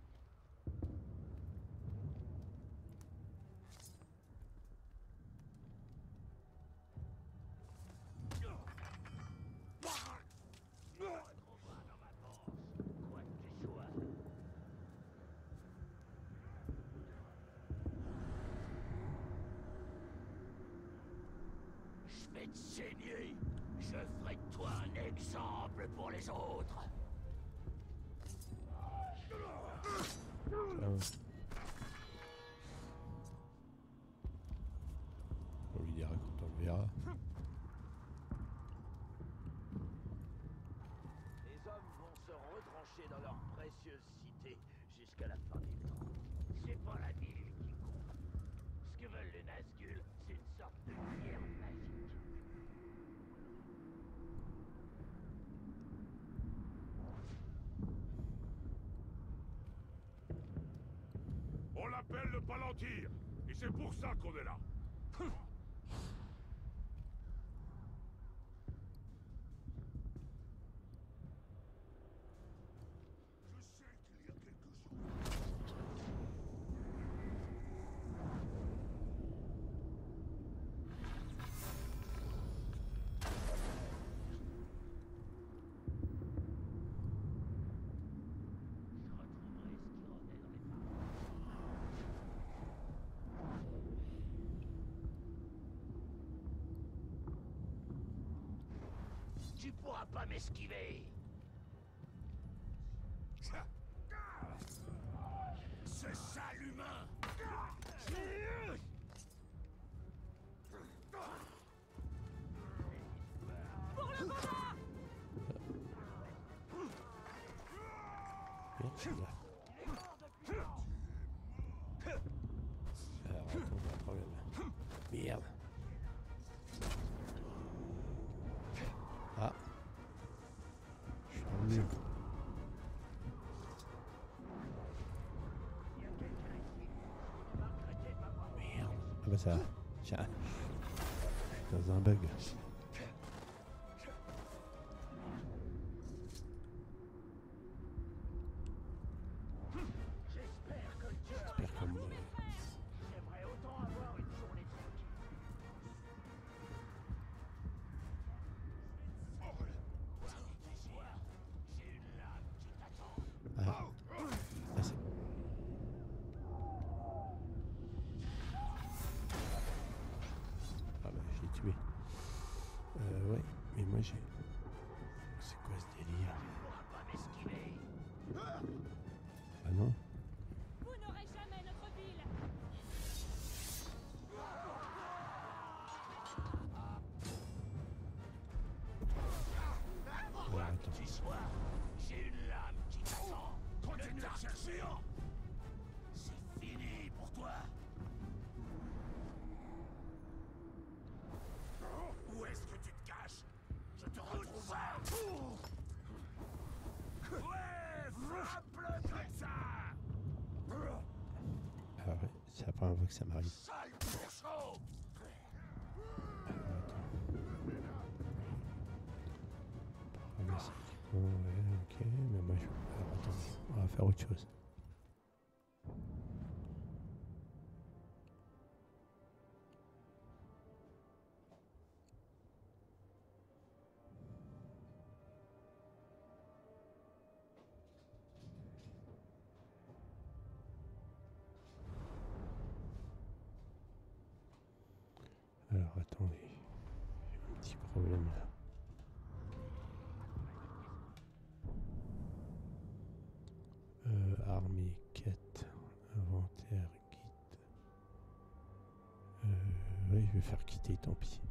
Trop bas dans ma force. Quoi que tu sois. Je vais te saigner. Je ferai de toi un exemple pour les autres. Ah ouais. On lui dira quand on le verra. Les hommes vont se retrancher dans leur précieuse cité jusqu'à la fin des temps. C'est pas la ville qui compte. Ce que veulent les Nazgûl, c'est une sorte de lumière magique. On l'appelle le Palantir. Et c'est pour ça qu'on est là. Je sais qu'il y a quelque chose. Je retrouverai ce qui renaît dans les paroles. Tu pourras pas m'esquiver. C'est ça l'humain. Merde, celui-là. Alors, attends, il y a un problème. Merde. Ah. Je suis dans le mur. Merde. Ah bah ça. Tiens. Je suis dans un bug. J'espère comme... J'aimerais autant avoir une journée tranquille. J'ai une lame qui t'attend. Ah. Ah, c'est... Ah bah je l'ai tué. Ouais, mais moi j'ai... C'est quoi ce délire? Tu pourras pas m'esquiver. Ah non? Vous n'aurez jamais notre ville. Ouais, attends. Qui soit, j'ai une lame qui t'attend. Continue à chercher. C'est fini pour toi. Où est-ce que tu te caches? Je te retrouverai. Ouais, frappe-le comme ça. Ah ouais, c'est la première fois que ça m'arrive. Sale bourgeot. Ah, ouais, ok, mais moi je... Alors attends, on va faire autre chose. Alors attendez, j'ai un petit problème là. Armée, quête, inventaire, guide. Ouais, je vais faire quitter, tant pis.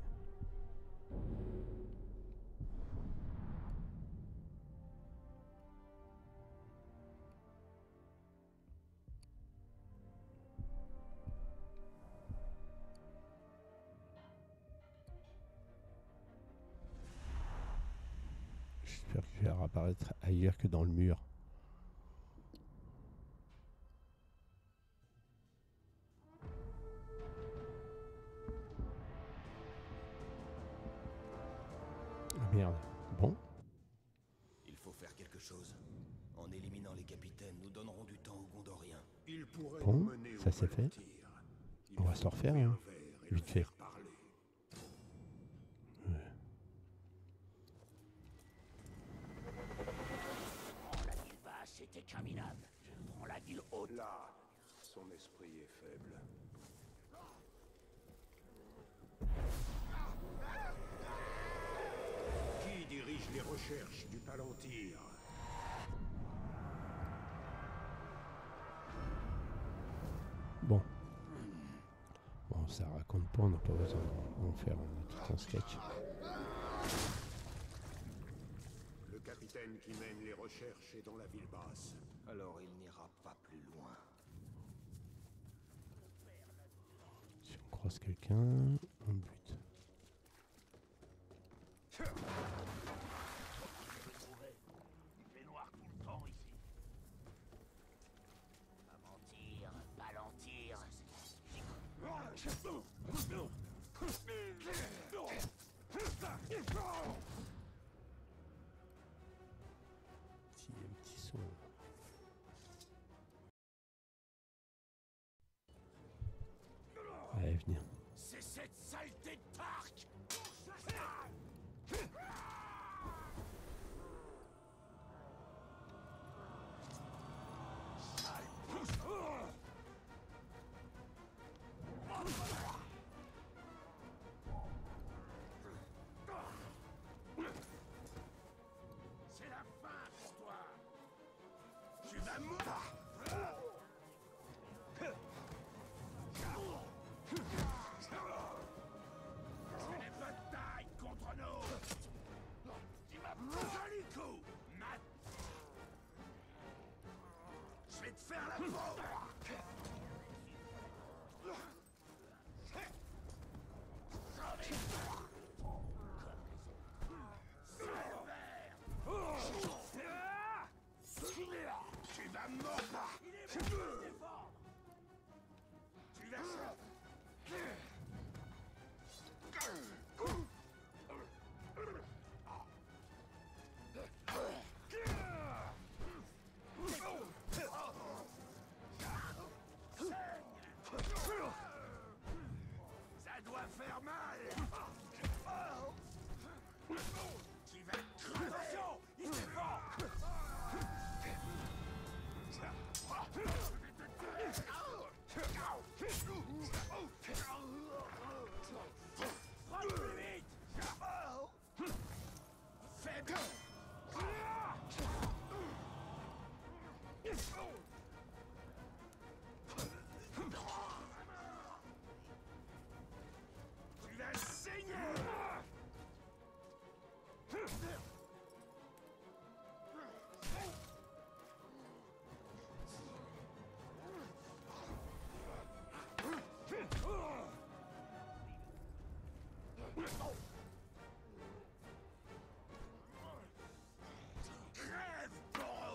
J'espère que je vais réapparaître ailleurs que dans le mur. Ah merde. Bon, Il faut faire quelque chose. En éliminant les capitaines, nous donnerons du temps aux Gondoriens. Il pourrait Bon, nous mener ça au c'est fait. Palantir. Il On va faut se le refaire, trouver hein, un verre et vite le fait. faire parler. Prends la ville basse, c'était interminable. Prends la ville haute. Là, son esprit est faible. Qui dirige les recherches du Palantir? bon. Bon, ça raconte pas, on n'a pas besoin d'en faire tout un sketch. Le capitaine qui mène les recherches est dans la ville basse. Alors il n'ira pas plus loin. Si on croise quelqu'un, on le bute. Je vais le trouver. Il fait noir tout le temps ici. Pas mentir, palantir. Un petit son. Allez, venir. C'est cette saleté de parc. Tu vas mordre. Il est bon de se défendre. Tu vas ça. Ça doit faire mal. Tu vas crever. Attention, il se défend. Frappe plus vite. Faible. Tu vas saigner. Crève, Boros.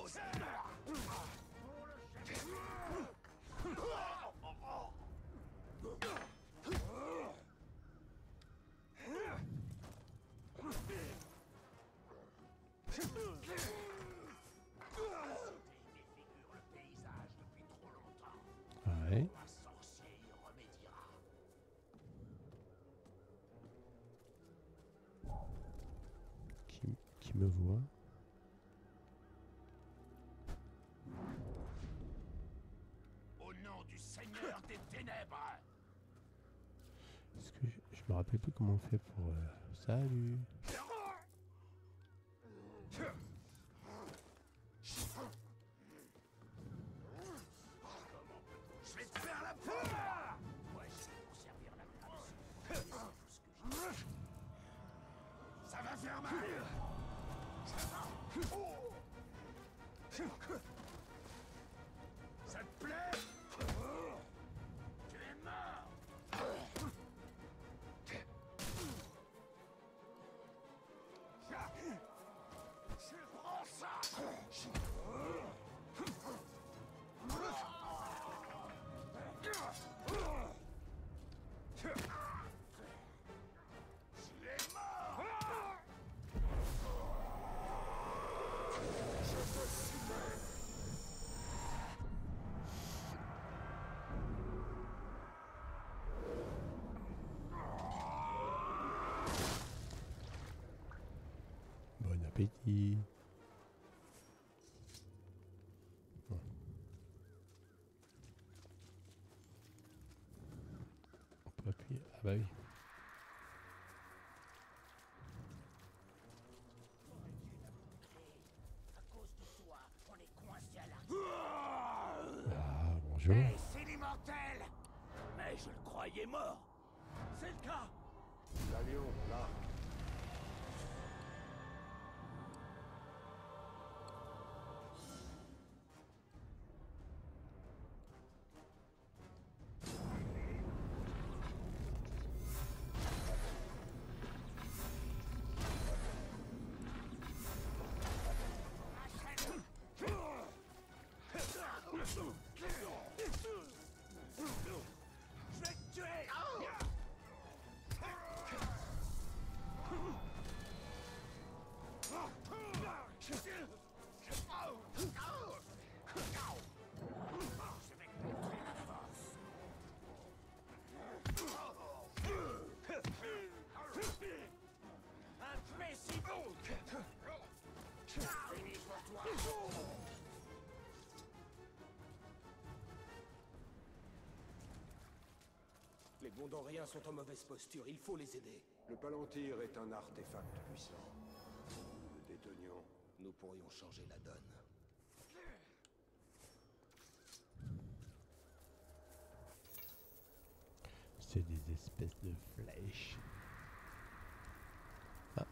Défigure le paysage depuis trop longtemps. Ouais. Un sorcier y remédiera. Qui me voit? Au nom du Seigneur des Ténèbres. Est-ce que je me rappelle plus comment on fait pour... Salut. Je vais te faire la peau. Moi, je sais pour servir la place. C'est tout ce que je... Ça va faire mal. Ça te plaît? Tu es mort. Prends ça. Il est mort. Bon appétit. Bon. On peut appuyer. Ah bah oui. À cause de toi, on est coincé à l'arrière. Ah, bonjour. Hey, c'est l'immortel. Mais je le croyais mort. C'est le cas. L'avion, là. Je vais te tuer. Je vais te montrer la force. Imbécile. Fini pour toi. Les Gondoriens sont en mauvaise posture, il faut les aider. Le Palantir est un artefact puissant. Nous le détenions. Nous pourrions changer la donne. C'est des espèces de flèches. Ah.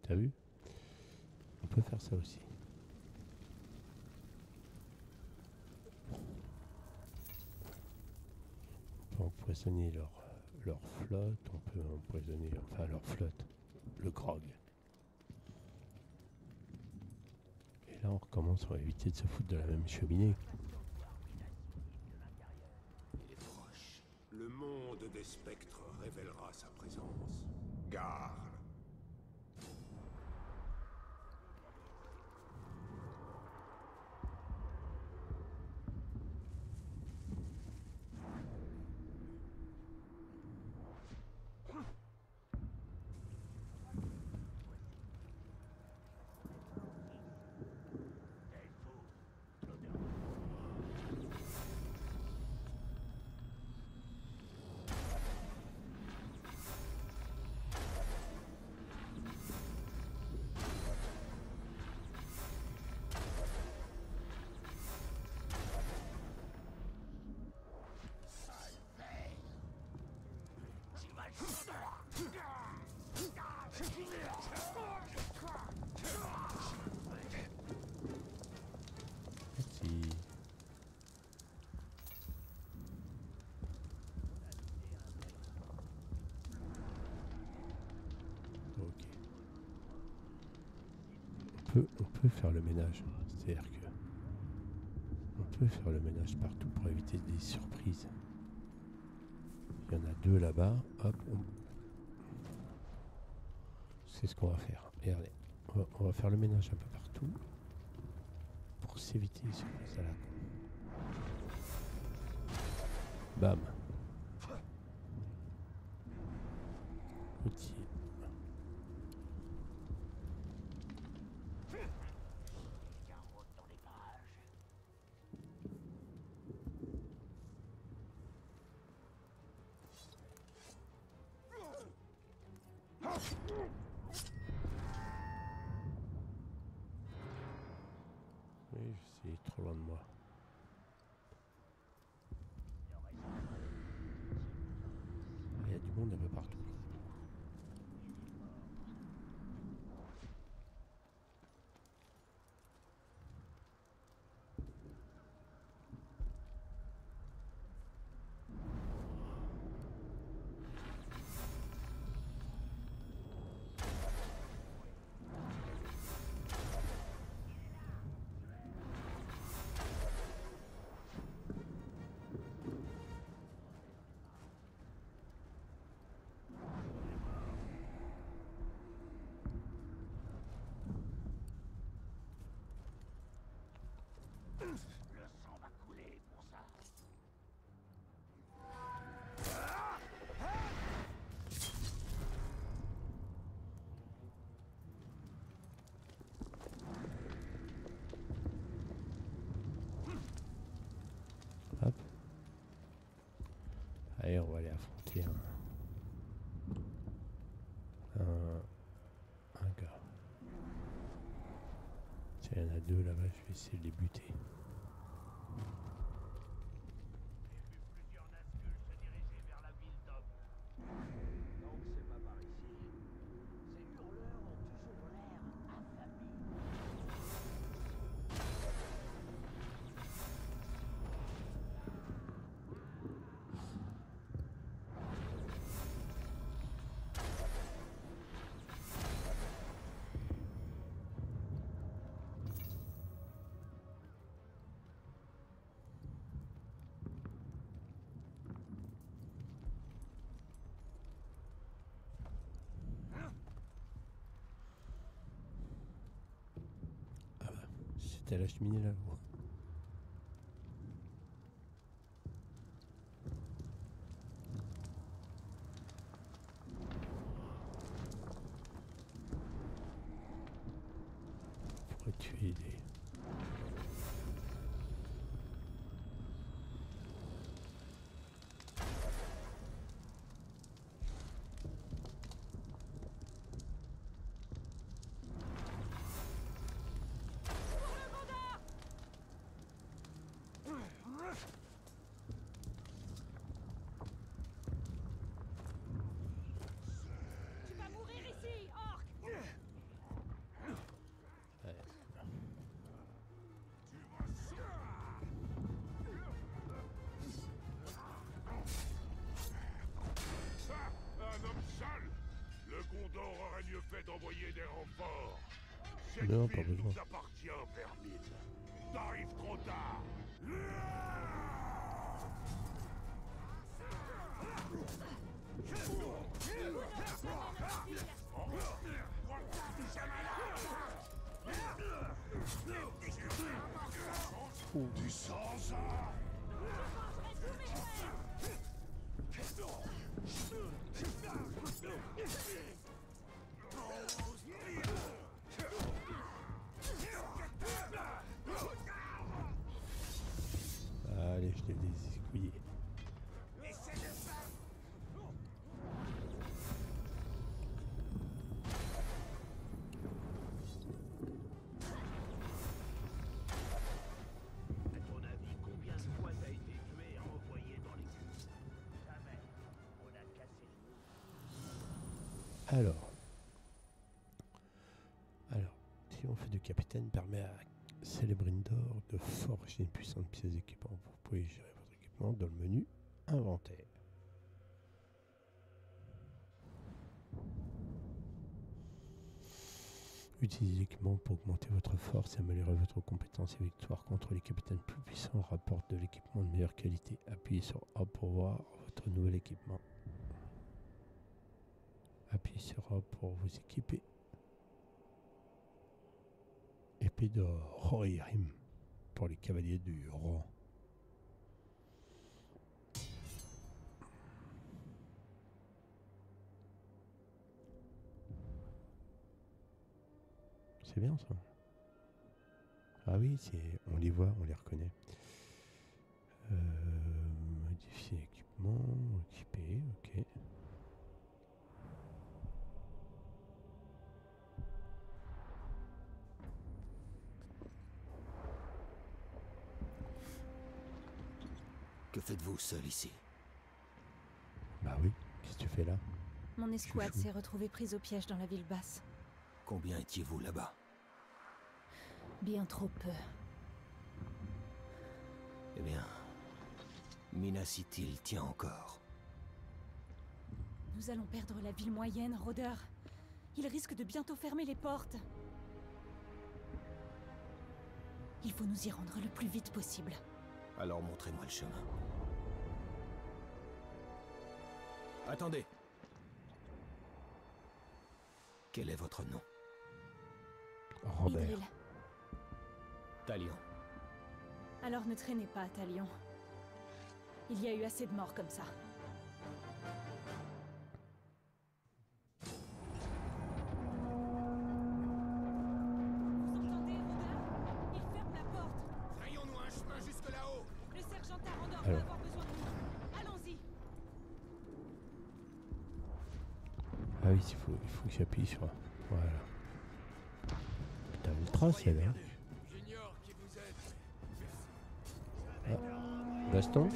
T'as vu? On peut faire ça aussi. On peut empoisonner leur flotte, on peut empoisonner, enfin leur flotte, le grog. Et là on recommence, on va éviter de se foutre de la même cheminée. Il est proche. Le monde des spectres révélera sa présence. Garl. Merci. Ok. On peut faire le ménage. C'est-à-dire que on peut faire le ménage partout pour éviter des surprises. Il y en a deux là-bas. Hop. C'est ce qu'on va faire. Regardez. On va faire le ménage un peu partout pour s'éviter les surprises à la con. Bam. Outil. Oui, c'est trop loin de moi. Il y a du monde un peu partout. Le sang va couler pour ça. Hop. Allez, on va aller affronter un gars. Tiens, il y en a deux là-bas, je vais essayer de les buter. Plusieurs Nazgûl se diriger vers la ville d'Homme. Donc c'est pas par ici. Ces hurleurs ont toujours l'air affamés. C'était la cheminée là-haut. Faudrait tuer les... Tu vas mourir ici, orc! Cette Non, pas ville besoin. nous appartient, Vermine. T'arrives trop tard. Tu sens ça? Allez, je l'ai désesquillé. À ton avis, combien de fois t'as été tué et renvoyé dans les culs? Jamais. On a cassé le mou. Alors, si on fait de capitaine, permet à Celebrimbor de forger une puissante pièce d'équipement. Vous pouvez gérer votre équipement dans le menu inventaire. Utilisez l'équipement pour augmenter votre force et améliorer votre compétence et victoire contre les capitaines plus puissants. Rapporte de l'équipement de meilleure qualité. Appuyez sur A pour voir votre nouvel équipement. Appuyez sur A pour vous équiper. Épée de Rohirrim pour les cavaliers du roi. C'est bien ça. Ah oui, on les voit, on les reconnaît. Modifier équipement, équiper, ok. Que faites-vous seul ici? Bah oui, qu'est-ce que tu fais là? Mon escouade Chouchou. s'est retrouvée prise au piège dans la ville basse. Combien étiez-vous là-bas? Bien trop peu. Eh bien, Minas Ithil tient encore. Nous allons perdre la ville moyenne, rôdeur. Il risque de bientôt fermer les portes. Il faut nous y rendre le plus vite possible. Alors montrez-moi le chemin. Attendez. Quel est votre nom? Robert. Idril, Talion. alors ne traînez pas à Talion. Il y a eu assez de morts comme ça. Vous entendez, rôdeur? Il ferme la porte. Frayons-nous un chemin jusque là-haut. Le sergent Tarandor Alors. va avoir besoin de nous. Allons-y. Ah oui, il faut que j'appuie sur... Voilà. Putain, ultra celle-là. J'ignore qui vous êtes. Gaston?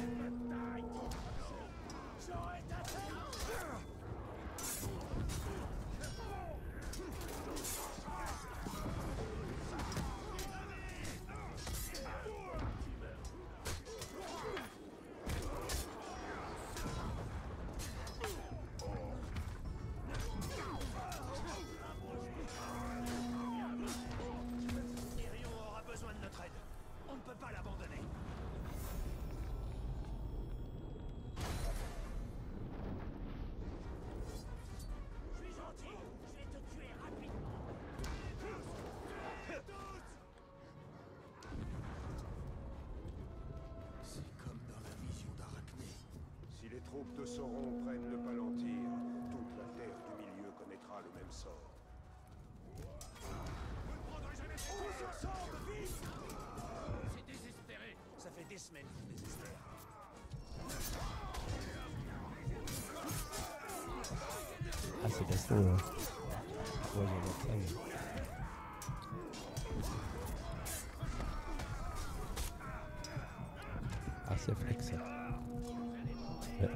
Tyrion aura besoin de notre aide. On ne peut pas l'abandonner. Je suis gentil. Je vais te tuer rapidement. C'est comme dans la vision d'Arachné. Si les troupes de Sauron prennent le Palantir, toute la terre du milieu connaîtra le même sort. C'est désespéré. Ça fait des semaines qu'on désespère. Ah, c'est Gaston, là. Ouais, il y en a plein. Ah, c'est flex, ça. Ouais.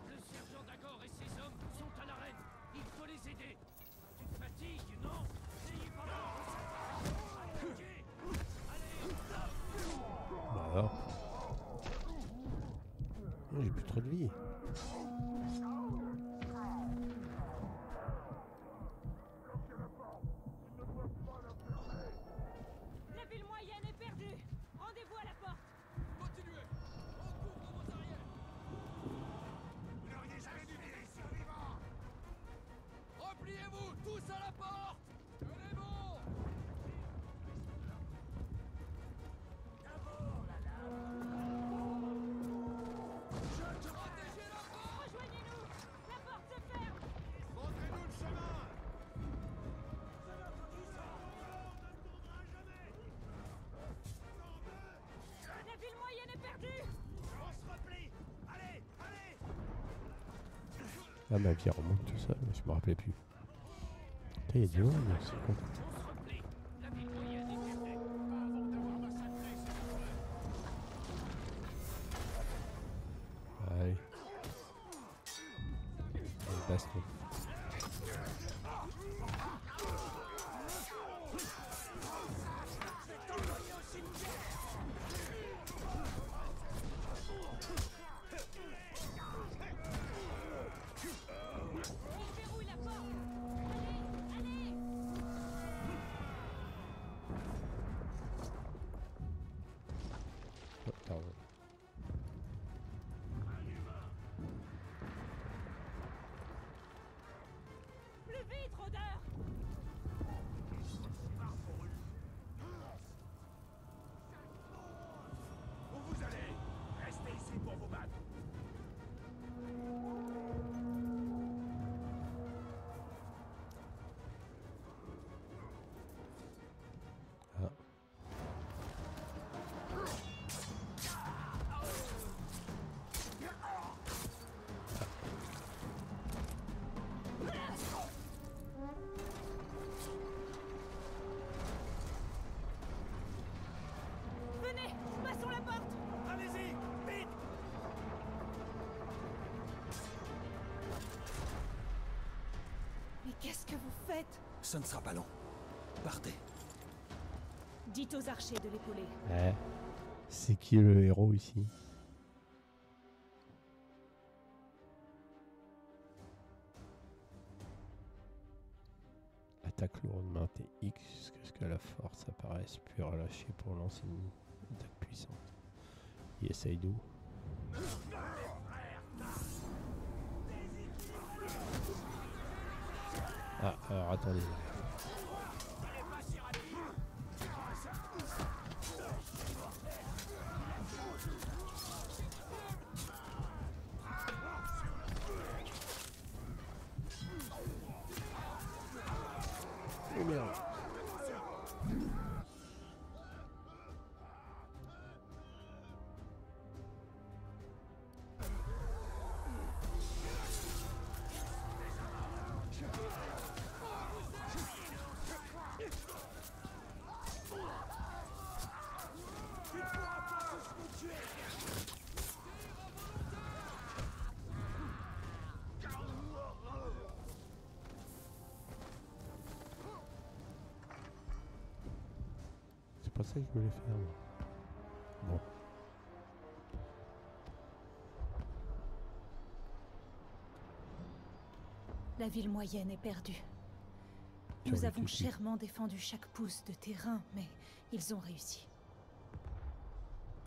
Le sergent Dagor et ses hommes sont à l'arène. Il faut les aider. Tu te fatigues, non? N'ayez pas peur. Attaquez. Allez, Bah Ah, ma vie remonte tout seul, je me rappelais plus. Putain, il y a du monde, c'est con. Allez. Allez, baston. Oh, pardon. Plus vite, rôdeur! Où vous allez? Restez ici pour vous battre. Ah. Venez, passons la porte! Allez-y, vite! Mais qu'est-ce que vous faites? Ce ne sera pas long. Partez. Dites aux archers de l'épauler. Ouais. C'est qui le héros ici? Attaque lourde, main X jusqu'à ce que la force apparaisse, puis relâcher pour lancer une attaque puissante. Il essaye d'où? Ah, alors attendez. Oh merde. C'est pas ça que je voulais faire. Moi. Bon. La ville moyenne est perdue. Tu Nous aurais avons tout dit. chèrement défendu chaque pouce de terrain, mais ils ont réussi.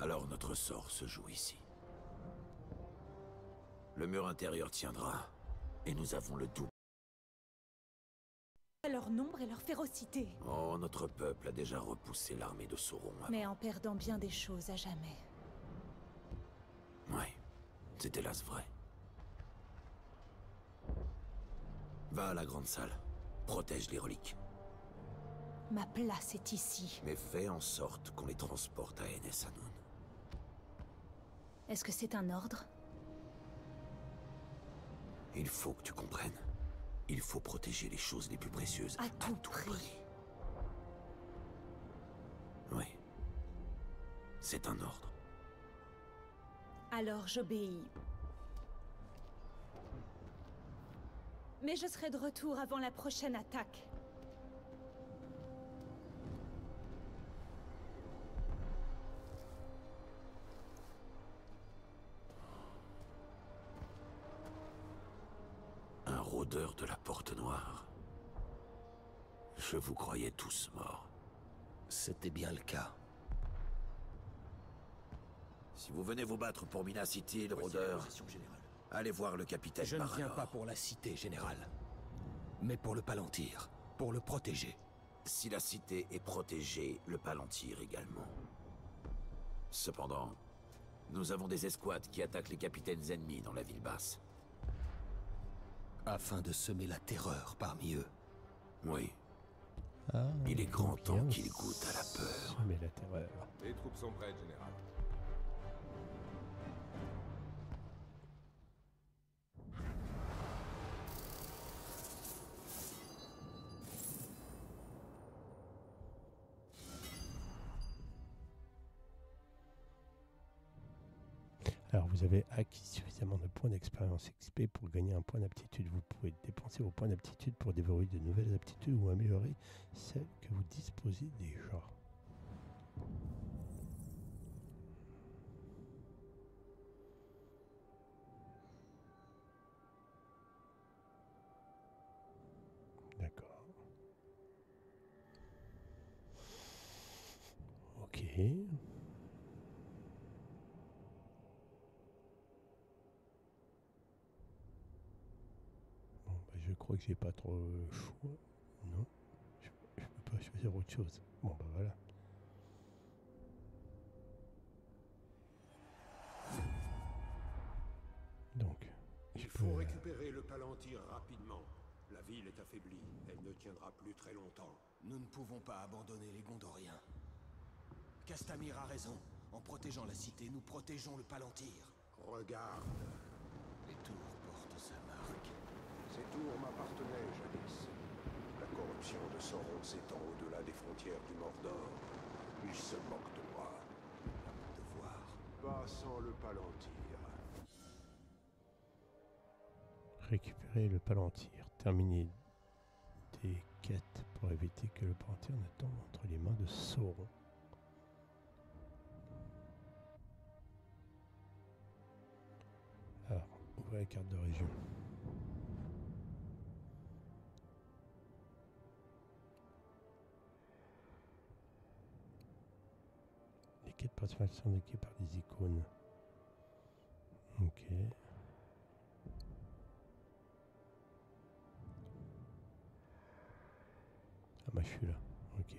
Alors notre sort se joue ici. Le mur intérieur tiendra, et nous avons le double. À leur nombre et leur férocité, Oh, notre peuple a déjà repoussé l'armée de Sauron. mais en perdant bien des choses à jamais. Ouais, c'est hélas vrai. Va à la grande salle. Protège les reliques. Ma place est ici. Mais fais en sorte qu'on les transporte à Enes Hanoun. Est-ce que c'est un ordre? Il faut que tu comprennes. Il faut protéger les choses les plus précieuses À tout prix. Oui. C'est un ordre. Alors j'obéis. Mais je serai de retour avant la prochaine attaque. Un rôdeur de la Porte Noire. Je vous croyais tous morts. C'était bien le cas. Si vous venez vous battre pour Minas Ithil, rôdeur, allez voir le capitaine Je ne viens Barador. pas pour la cité, général. Mais pour le Palantir. Pour le protéger. Si la cité est protégée, le Palantir également. Cependant, nous avons des escouades qui attaquent les capitaines ennemis dans la ville basse. Afin de semer la terreur parmi eux. Oui, Ah, il est grand temps bien qu'ils goûtent à la peur. semer la terreur. Les troupes sont prêtes, général. Alors, vous avez acquis suffisamment de points d'expérience XP pour gagner un point d'aptitude. Vous pouvez dépenser vos points d'aptitude pour déverrouiller de nouvelles aptitudes ou améliorer celles que vous disposez déjà. D'accord. Ok. Je crois que j'ai pas trop le choix. Non, je peux pas choisir autre chose. Bon, bah voilà. Donc, il faut récupérer le Palantir rapidement. La ville est affaiblie. Elle ne tiendra plus très longtemps. Nous ne pouvons pas abandonner les Gondoriens. Castamir a raison. En protégeant la cité, nous protégeons le Palantir. Regarde. Les tours portent sa marque. Ces tours m'appartenaient jadis. La corruption de Sauron s'étend au-delà des frontières du Mordor. Il se moque de moi. À mon devoir. Pas sans le Palantir. Récupérer le Palantir. Terminer des quêtes pour éviter que le Palantir ne tombe entre les mains de Sauron. Alors, ouvrez la carte de région. Les quêtes principales sont indiquées par des icônes. Ok. Ah bah je suis là. Ok.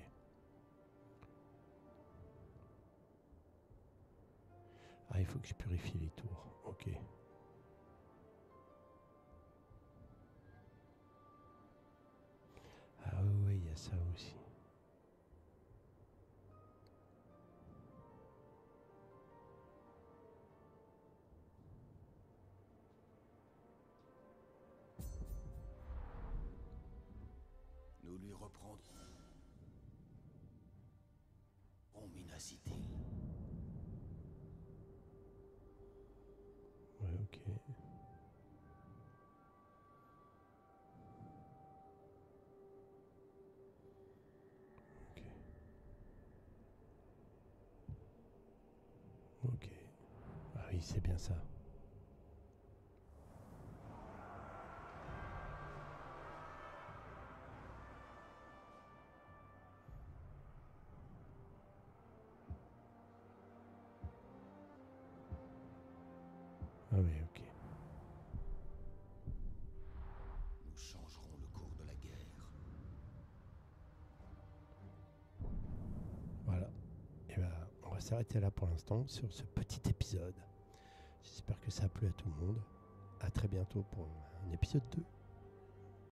Ah, il faut que je purifie les tours. Ok. Ah oui, il y a ça aussi. Nous lui reprendrons Minas Ithil. Ouais, ok. Ok. Ah oui, c'est bien ça. Ah oui, ok. Nous changerons le cours de la guerre. Voilà. Et ben, on va s'arrêter là pour l'instant sur ce petit épisode. J'espère que ça a plu à tout le monde. À très bientôt pour un épisode 2.